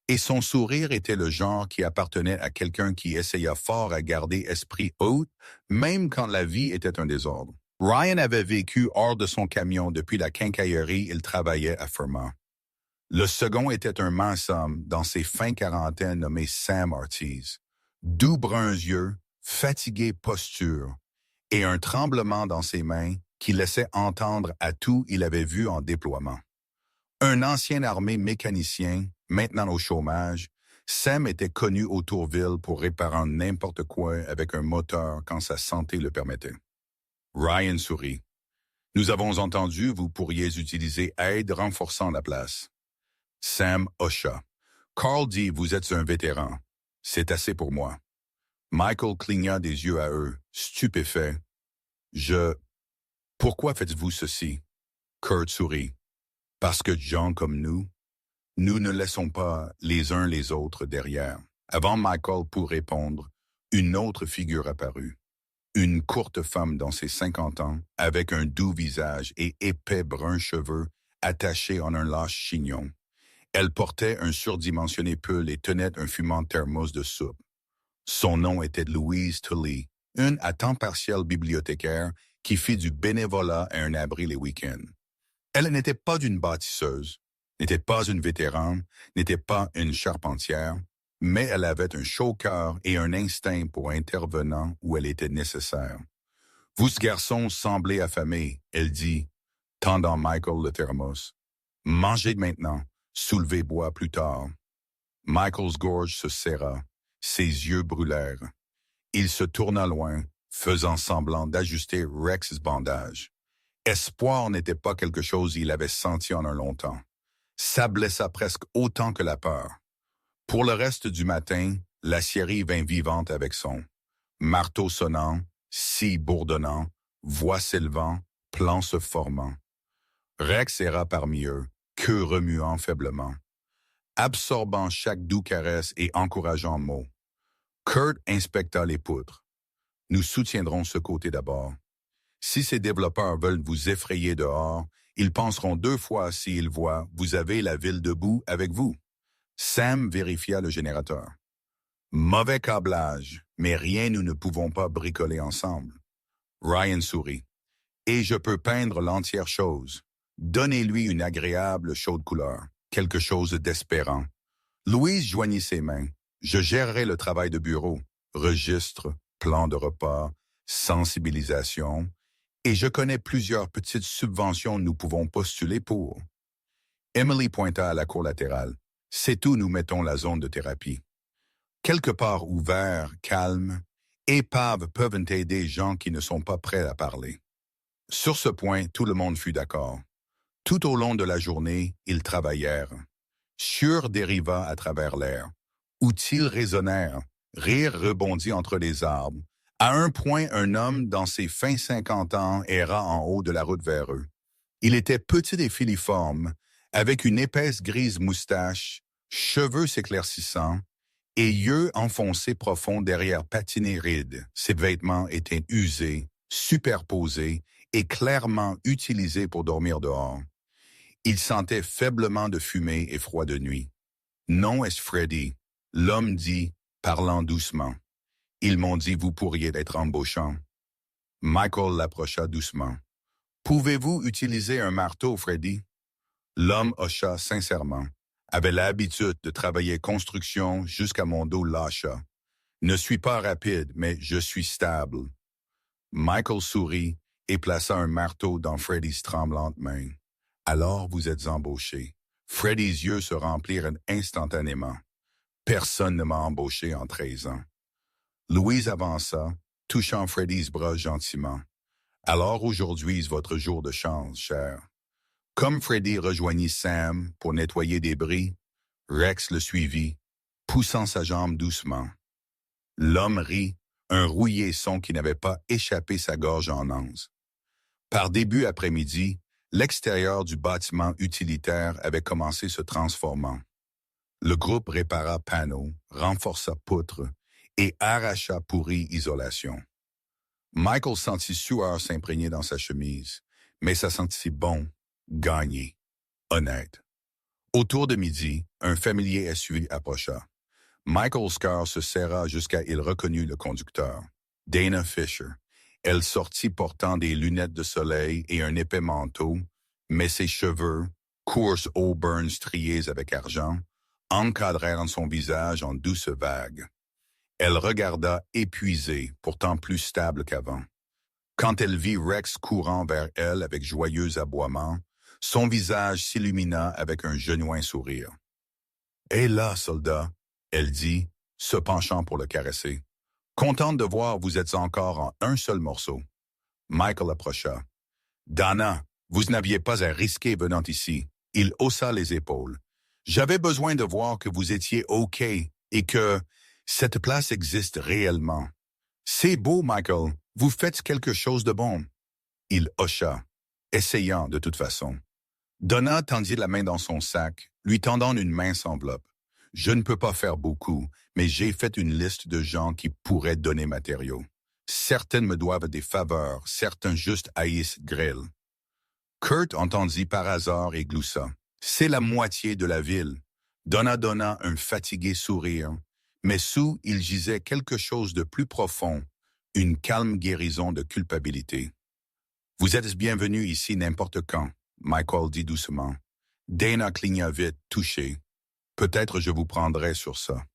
et son sourire était le genre qui appartenait à quelqu'un qui essaya fort à garder esprit haut, même quand la vie était un désordre. Ryan avait vécu hors de son camion depuis la quincaillerie il travaillait à Fermat. Le second était un mince homme dans ses fins quarantaines nommé Sam Ortiz. Doux bruns yeux, fatigué posture, et un tremblement dans ses mains qui laissait entendre à tout il avait vu en déploiement. Un ancien armé mécanicien, maintenant au chômage, Sam était connu au Tourville pour réparer n'importe quoi avec un moteur quand sa santé le permettait. Ryan sourit. « Nous avons entendu, vous pourriez utiliser aide renforçant la place. » Sam hocha. « Carl dit, vous êtes un vétéran. C'est assez pour moi. » Michael cligna des yeux à eux, stupéfait. « Pourquoi faites-vous ceci? » Kurt sourit. « Parce que gens comme nous ne laissons pas les uns les autres derrière. » Avant Michael pour répondre, une autre figure apparut. Une courte femme dans ses 50 ans, avec un doux visage et épais bruns cheveux attachés en un lâche chignon. Elle portait un surdimensionné pull et tenait un fumant thermos de soupe. Son nom était Louise Tully, une à temps partiel bibliothécaire qui fit du bénévolat à un abri les week-ends. Elle n'était pas une bâtisseuse, n'était pas une vétérane, n'était pas une charpentière, mais elle avait un chaud cœur et un instinct pour intervenant où elle était nécessaire. « Vous, ce garçon, semblez affamé, » elle dit, tendant Michael le thermos. « Mangez maintenant, soulevez bois plus tard. » Michael's gorge se serra, ses yeux brûlèrent. Il se tourna loin, faisant semblant d'ajuster Rex's bandage. Espoir n'était pas quelque chose qu'il avait senti en un longtemps. Ça blessa presque autant que la peur. Pour le reste du matin, l'aciérie vint vivante avec son marteau sonnant, scie bourdonnant, voix s'élevant, plan se formant. Rex erra parmi eux, queue remuant faiblement, absorbant chaque doux caresse et encourageant mot. Kurt inspecta les poutres. « Nous soutiendrons ce côté d'abord. Si ces développeurs veulent vous effrayer dehors, ils penseront 2 fois s'ils voient vous avez la ville debout avec vous. » Sam vérifia le générateur. « Mauvais câblage, mais rien nous ne pouvons pas bricoler ensemble. » Ryan sourit. « Et je peux peindre l'entière chose. Donnez-lui une agréable chaude couleur, quelque chose d'espérant. » Louise joignit ses mains. « Je gérerai le travail de bureau, registre, plan de repas, sensibilisation, et je connais plusieurs petites subventions nous pouvons postuler pour. » Emily pointa à la cour latérale. « C'est où nous mettons la zone de thérapie. Quelque part ouvert, calme, épaves peuvent aider gens qui ne sont pas prêts à parler. » Sur ce point, tout le monde fut d'accord. Tout au long de la journée, ils travaillèrent. Sueur dériva à travers l'air. Outils résonnèrent. Rire rebondit entre les arbres, À un point, un homme dans ses fins 50 ans erra en haut de la route vers eux. Il était petit et filiforme, avec une épaisse grise moustache, cheveux s'éclaircissant et yeux enfoncés profonds derrière patinés rides. Ses vêtements étaient usés, superposés et clairement utilisés pour dormir dehors. Il sentait faiblement de fumée et froid de nuit. « Non, est-ce Freddy? » L'homme dit, parlant doucement. « Ils m'ont dit vous pourriez être embauchant. » Michael l'approcha doucement. « Pouvez-vous utiliser un marteau, Freddy? » L'homme hocha sincèrement. « Avait l'habitude de travailler construction jusqu'à mon dos lâcha. Ne suis pas rapide, mais je suis stable. » Michael sourit et plaça un marteau dans Freddy's tremblante main. « Alors vous êtes embauché. » Freddy's yeux se remplirent instantanément. « Personne ne m'a embauché en 13 ans. » Louise avança, touchant Freddy's bras gentiment. « Alors aujourd'hui est votre jour de chance, cher. » Comme Freddy rejoignit Sam pour nettoyer des bris, Rex le suivit, poussant sa jambe doucement. L'homme rit, un rouillé son qui n'avait pas échappé sa gorge en anse. Par début après-midi, l'extérieur du bâtiment utilitaire avait commencé se transformant. Le groupe répara panneaux, renforça poutres et arracha pourri isolation. Michael sentit sueur s'imprégner dans sa chemise, mais ça sentit bon, gagné, honnête. Autour de midi, un familier SUV approcha. Michael's cœur se serra jusqu'à il reconnut le conducteur, Dana Fisher. Elle sortit portant des lunettes de soleil et un épais manteau, mais ses cheveux, courts auburn striés avec argent, encadrèrent son visage en douces vagues. Elle regarda épuisée, pourtant plus stable qu'avant. Quand elle vit Rex courant vers elle avec joyeux aboiement, son visage s'illumina avec un genuin sourire. « Hé là, soldat !» elle dit, se penchant pour le caresser. « Contente de voir vous êtes encore en un seul morceau. » Michael approcha. « Dana, vous n'aviez pas à risquer venant ici. » Il haussa les épaules. « J'avais besoin de voir que vous étiez OK et que cette place existe réellement. »« C'est beau, Michael. Vous faites quelque chose de bon. » Il hocha, essayant de toute façon. Donna tendit la main dans son sac, lui tendant une mince enveloppe. « Je ne peux pas faire beaucoup, mais j'ai fait une liste de gens qui pourraient donner matériaux. Certaines me doivent des faveurs, certains juste haïssent Grill. » Kurt entendit par hasard et gloussa. « C'est la moitié de la ville. » Donna donna un fatigué sourire, mais sous il gisait quelque chose de plus profond, une calme guérison de culpabilité. « Vous êtes bienvenu ici n'importe quand. » Michael dit doucement. Dana cligna vite, touché. « Peut-être je vous prendrai sur ça. »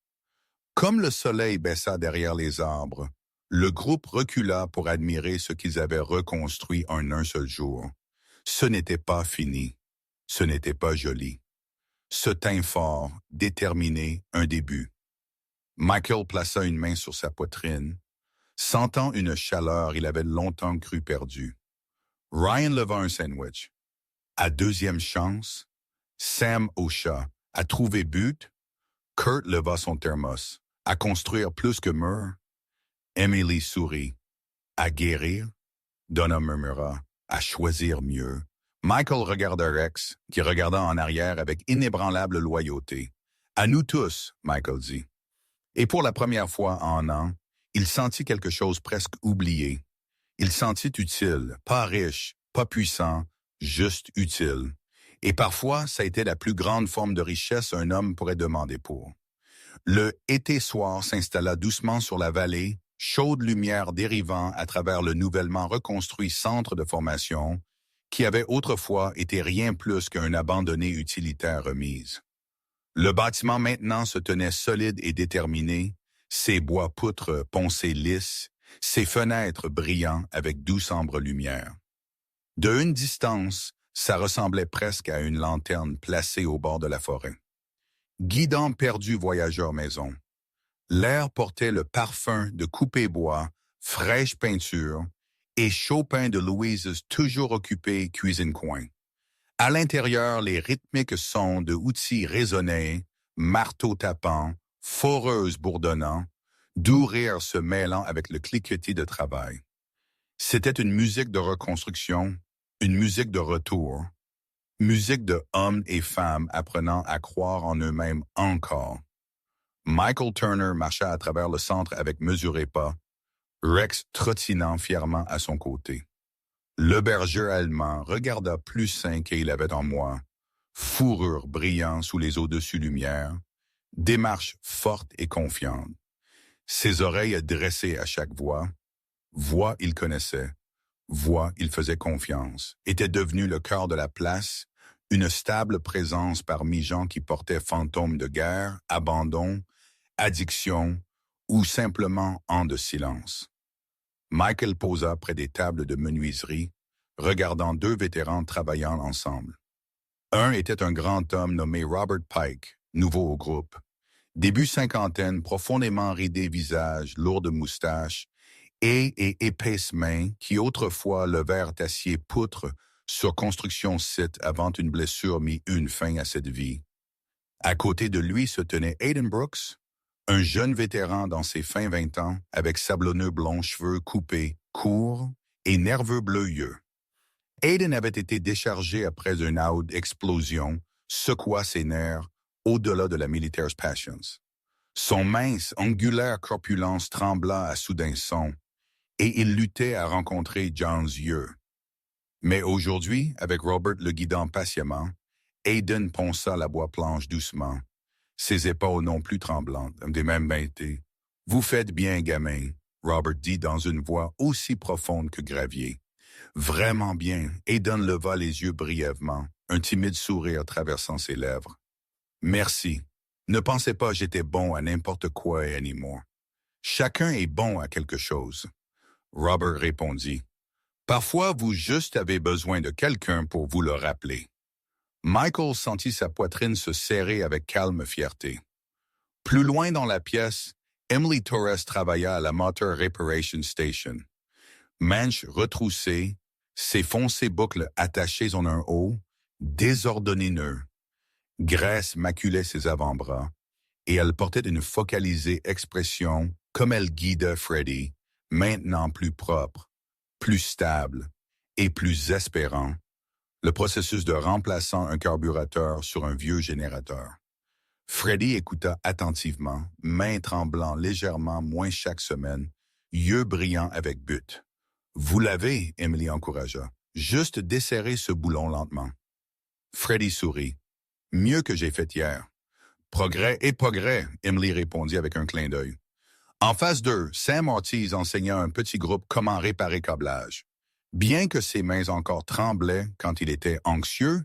Comme le soleil baissa derrière les arbres, le groupe recula pour admirer ce qu'ils avaient reconstruit en un seul jour. Ce n'était pas fini. Ce n'était pas joli. Ce teint fort, déterminé, un début. Michael plaça une main sur sa poitrine. Sentant une chaleur, il avait longtemps cru perdu. Ryan leva un sandwich. À deuxième chance, Sam hocha. À trouver but, Kurt leva son thermos. À construire plus que mur, Emily sourit. À guérir, Donna murmura. À choisir mieux. Michael regarda Rex, qui regarda en arrière avec inébranlable loyauté. À nous tous, Michael dit. Et pour la première fois en an, il sentit quelque chose presque oublié. Il sentit utile, pas riche, pas puissant, juste utile. Et parfois, ça a été la plus grande forme de richesse un homme pourrait demander pour. Le été soir s'installa doucement sur la vallée, chaude lumière dérivant à travers le nouvellement reconstruit centre de formation, qui avait autrefois été rien plus qu'un abandonné utilitaire remise. Le bâtiment maintenant se tenait solide et déterminé, ses bois poutres poncés lisses, ses fenêtres brillant avec douce ambre lumière. De une distance, ça ressemblait presque à une lanterne placée au bord de la forêt. Guidant perdu voyageur maison. L'air portait le parfum de coupé bois, fraîche peinture et Chopin de Louise's toujours occupé cuisine-coin. À l'intérieur, les rythmiques sons de outils résonnaient, marteaux tapant, foreuses bourdonnant, doux rire se mêlant avec le cliquetis de travail. C'était une musique de reconstruction, une musique de retour, musique de hommes et femmes apprenant à croire en eux-mêmes encore. Michael Turner marcha à travers le centre avec Mesurez pas, Rex trottinant fièrement à son côté. Le berger allemand regarda plus sain qu'il avait en moi, fourrure brillant sous les au-dessus lumières, démarche forte et confiante. Ses oreilles dressées à chaque voix il connaissait, voix il faisait confiance, était devenu le cœur de la place, une stable présence parmi gens qui portaient fantômes de guerre, abandon, addiction ou simplement ans de silence. Michael posa près des tables de menuiserie, regardant deux vétérans travaillant ensemble. Un était un grand homme nommé Robert Pike, nouveau au groupe. Début cinquantaine, profondément ridé visage, lourde moustache, et épaisse main qui autrefois levèrent acier poutre sur construction site avant une blessure mit une fin à cette vie. À côté de lui se tenait Aiden Brooks, un jeune vétéran dans ses fins 20 ans, avec sablonneux blonds cheveux coupés, courts et nerveux bleu yeux. Aiden avait été déchargé après une out explosion, secoua ses nerfs au-delà de la militaire passions. Son mince, angulaire corpulence trembla à soudain son, et il luttait à rencontrer John's yeux. Mais aujourd'hui, avec Robert le guidant patiemment, Aiden ponça la bois-planche doucement, ses épaules non plus tremblantes, des mêmes bêtés. « Vous faites bien, gamin », Robert dit dans une voix aussi profonde que gravier. « Vraiment bien », Aiden leva les yeux brièvement, un timide sourire traversant ses lèvres. « Merci. Ne pensez pas j'étais bon à n'importe quoi anymore. Chacun est bon à quelque chose. » Robert répondit. « Parfois, vous juste avez besoin de quelqu'un pour vous le rappeler. » Michael sentit sa poitrine se serrer avec calme fierté. Plus loin dans la pièce, Emily Torres travailla à la Motor Reparation Station. Manches retroussées, ses foncées boucles attachées en un haut, désordonnées nœuds. Graisse maculait ses avant-bras, et elle portait une focalisée expression comme elle guidait Freddy, maintenant plus propre, plus stable et plus espérant, le processus de remplaçant un carburateur sur un vieux générateur. Freddy écouta attentivement, mains tremblant légèrement moins chaque semaine, yeux brillants avec but. « Vous l'avez, » Emily encouragea. « Juste desserrez ce boulon lentement. » Freddy sourit. « Mieux que j'ai fait hier. »« Progrès et progrès, » Emily répondit avec un clin d'œil. En phase 2, Sam Ortiz enseigna un petit groupe comment réparer câblage. Bien que ses mains encore tremblaient quand il était anxieux,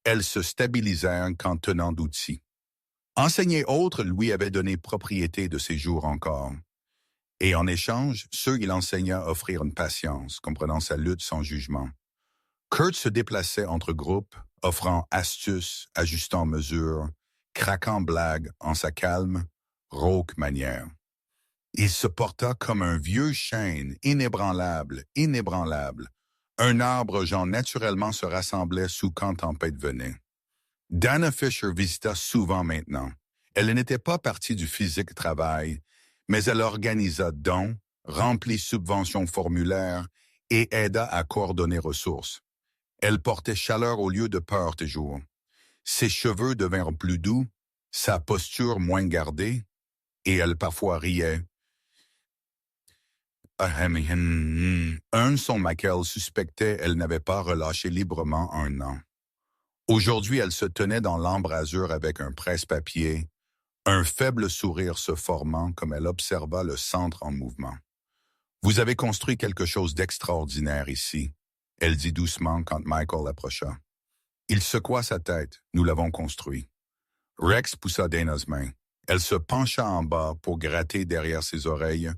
elles se stabilisèrent quand tenant d'outils. Enseigner autres lui avait donné propriété de ses jours encore. Et en échange, ceux qu'il enseigna offrirent une patience, comprenant sa lutte sans jugement. Kurt se déplaçait entre groupes, offrant astuces, ajustant mesures, craquant blagues en sa calme, rauque manière. Il se porta comme un vieux chêne, inébranlable, un arbre genre naturellement se rassemblait sous quand tempête venait. Dana Fisher visita souvent maintenant. Elle n'était pas partie du physique travail, mais elle organisa dons, remplit subventions formulaires et aida à coordonner ressources. Elle portait chaleur au lieu de peur toujours. Ses cheveux devinrent plus doux, sa posture moins gardée, et elle parfois riait. Son Michael suspectait elle n'avait pas relâché librement un an. Aujourd'hui, elle se tenait dans l'embrasure avec un presse-papier, un faible sourire se formant comme elle observa le centre en mouvement. « Vous avez construit quelque chose d'extraordinaire ici », elle dit doucement quand Michael approcha. Il secoua sa tête. « Nous l'avons construit. » Rex poussa Dana's main. Elle se pencha en bas pour gratter derrière ses oreilles,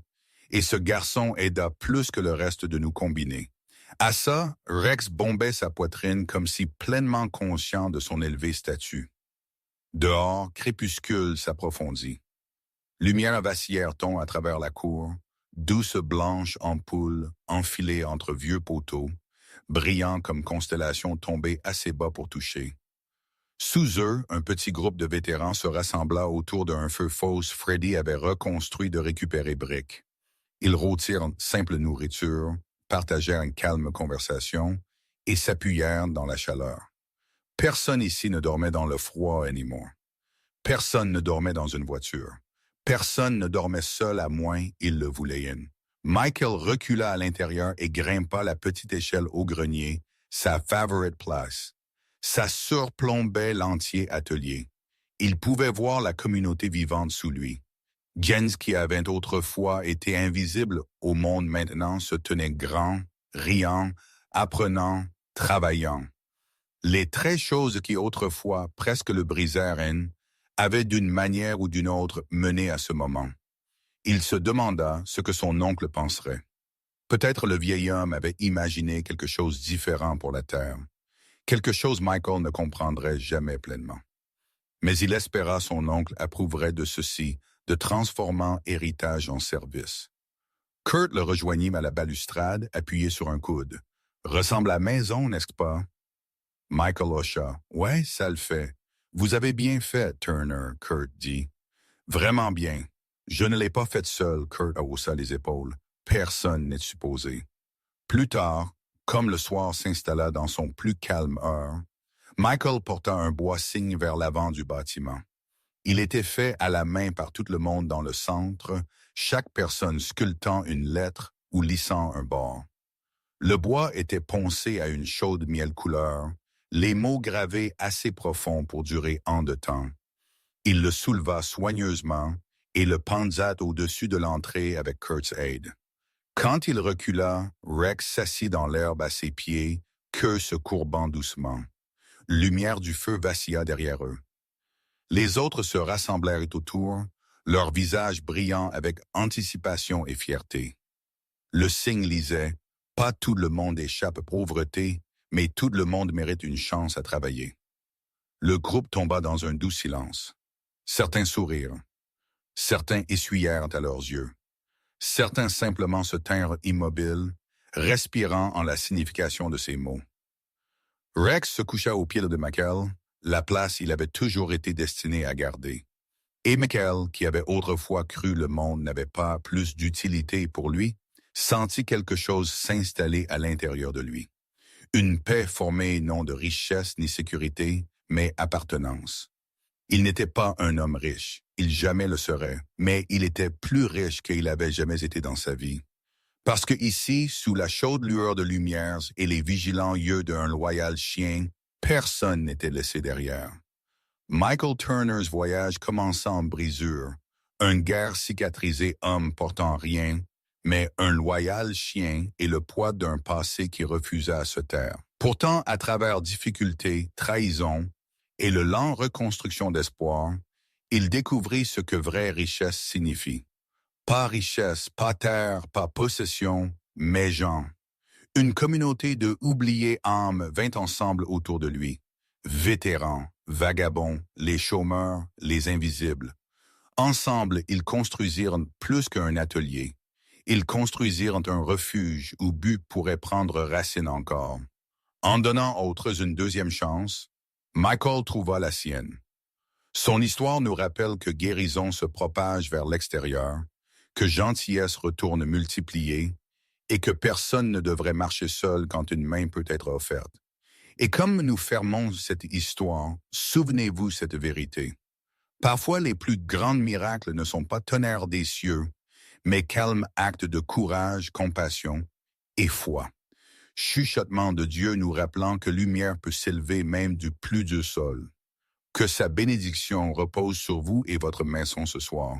et ce garçon aida plus que le reste de nous combiner. À ça, Rex bombait sa poitrine comme si pleinement conscient de son élevé statut. Dehors, crépuscule s'approfondit. Lumière vacillèrent-on à travers la cour, douce blanche ampoule enfilée entre vieux poteaux, brillant comme constellation tombée assez bas pour toucher. Sous eux, un petit groupe de vétérans se rassembla autour d'un feu fausse Freddy avait reconstruit de récupérer briques. Ils rôtirent simple nourriture, partagèrent une calme conversation et s'appuyèrent dans la chaleur. Personne ici ne dormait dans le froid anymore. Personne ne dormait dans une voiture. Personne ne dormait seul à moins il le voulait. Michael recula à l'intérieur et grimpa la petite échelle au grenier, sa favorite place. Ça surplombait l'entier atelier. Il pouvait voir la communauté vivante sous lui. Jens, qui avait autrefois été invisible au monde maintenant, se tenait grand, riant, apprenant, travaillant. Les très choses qui autrefois presque le brisèrent avaient d'une manière ou d'une autre mené à ce moment. Il se demanda ce que son oncle penserait. Peut-être le vieil homme avait imaginé quelque chose de différent pour la terre, quelque chose Michael ne comprendrait jamais pleinement. Mais il espéra son oncle approuverait de ceci, de transformant héritage en service. Kurt le rejoignit à la balustrade, appuyé sur un coude. « Ressemble à maison, n'est-ce pas? » Michael hocha. « Ouais, ça le fait. Vous avez bien fait, Turner, Kurt dit. « Vraiment bien. Je ne l'ai pas fait seul, Kurt haussa les épaules. Personne n'est supposé. » Plus tard, comme le soir s'installa dans son plus calme heure, Michael porta un bois cygne vers l'avant du bâtiment. Il était fait à la main par tout le monde dans le centre, chaque personne sculptant une lettre ou lissant un bord. Le bois était poncé à une chaude miel couleur, les mots gravés assez profonds pour durer en de temps. Il le souleva soigneusement et le pendit au-dessus de l'entrée avec Kurt's aide. Quand il recula, Rex s'assit dans l'herbe à ses pieds, queue se courbant doucement. Lumière du feu vacilla derrière eux. Les autres se rassemblèrent autour, leurs visages brillant avec anticipation et fierté. Le signe lisait « Pas tout le monde échappe à pauvreté, mais tout le monde mérite une chance à travailler. » Le groupe tomba dans un doux silence. Certains sourirent. Certains essuyèrent à leurs yeux. Certains simplement se tinrent immobiles, respirant en la signification de ces mots. Rex se coucha aux pieds de Michael, la place il avait toujours été destiné à garder. Et Michael, qui avait autrefois cru le monde n'avait pas plus d'utilité pour lui, sentit quelque chose s'installer à l'intérieur de lui. Une paix formée non de richesse ni sécurité, mais appartenance. Il n'était pas un homme riche, il jamais le serait, mais il était plus riche qu'il avait jamais été dans sa vie. Parce que ici, sous la chaude lueur de lumières et les vigilants yeux d'un loyal chien, personne n'était laissé derrière. Michael Turner's voyage commença en brisure, un guerre cicatrisé homme portant rien, mais un loyal chien et le poids d'un passé qui refusa à se taire. Pourtant, à travers difficultés, trahison et le lent reconstruction d'espoir, il découvrit ce que vraie richesse signifie. Pas richesse, pas terre, pas possession, mais gens. Une communauté de oubliées âmes vint ensemble autour de lui. Vétérans, vagabonds, les chômeurs, les invisibles. Ensemble, ils construisirent plus qu'un atelier. Ils construisirent un refuge où but pourrait prendre racine encore. En donnant aux autres une deuxième chance, Michael trouva la sienne. Son histoire nous rappelle que guérison se propage vers l'extérieur, que gentillesse retourne multipliée, et que personne ne devrait marcher seul quand une main peut être offerte. Et comme nous fermons cette histoire, souvenez-vous cette vérité. Parfois, les plus grands miracles ne sont pas tonnerres des cieux, mais calmes actes de courage, compassion et foi. Chuchotement de Dieu nous rappelant que lumière peut s'élever même du plus du sol. Que sa bénédiction repose sur vous et votre maison ce soir.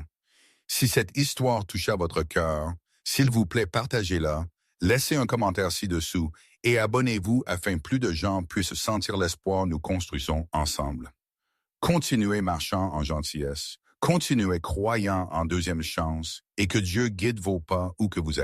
Si cette histoire toucha votre cœur, s'il vous plaît, partagez-la, laissez un commentaire ci-dessous et abonnez-vous afin que plus de gens puissent sentir l'espoir nous construisons ensemble. Continuez marchant en gentillesse, continuez croyant en deuxième chance et que Dieu guide vos pas où que vous allez.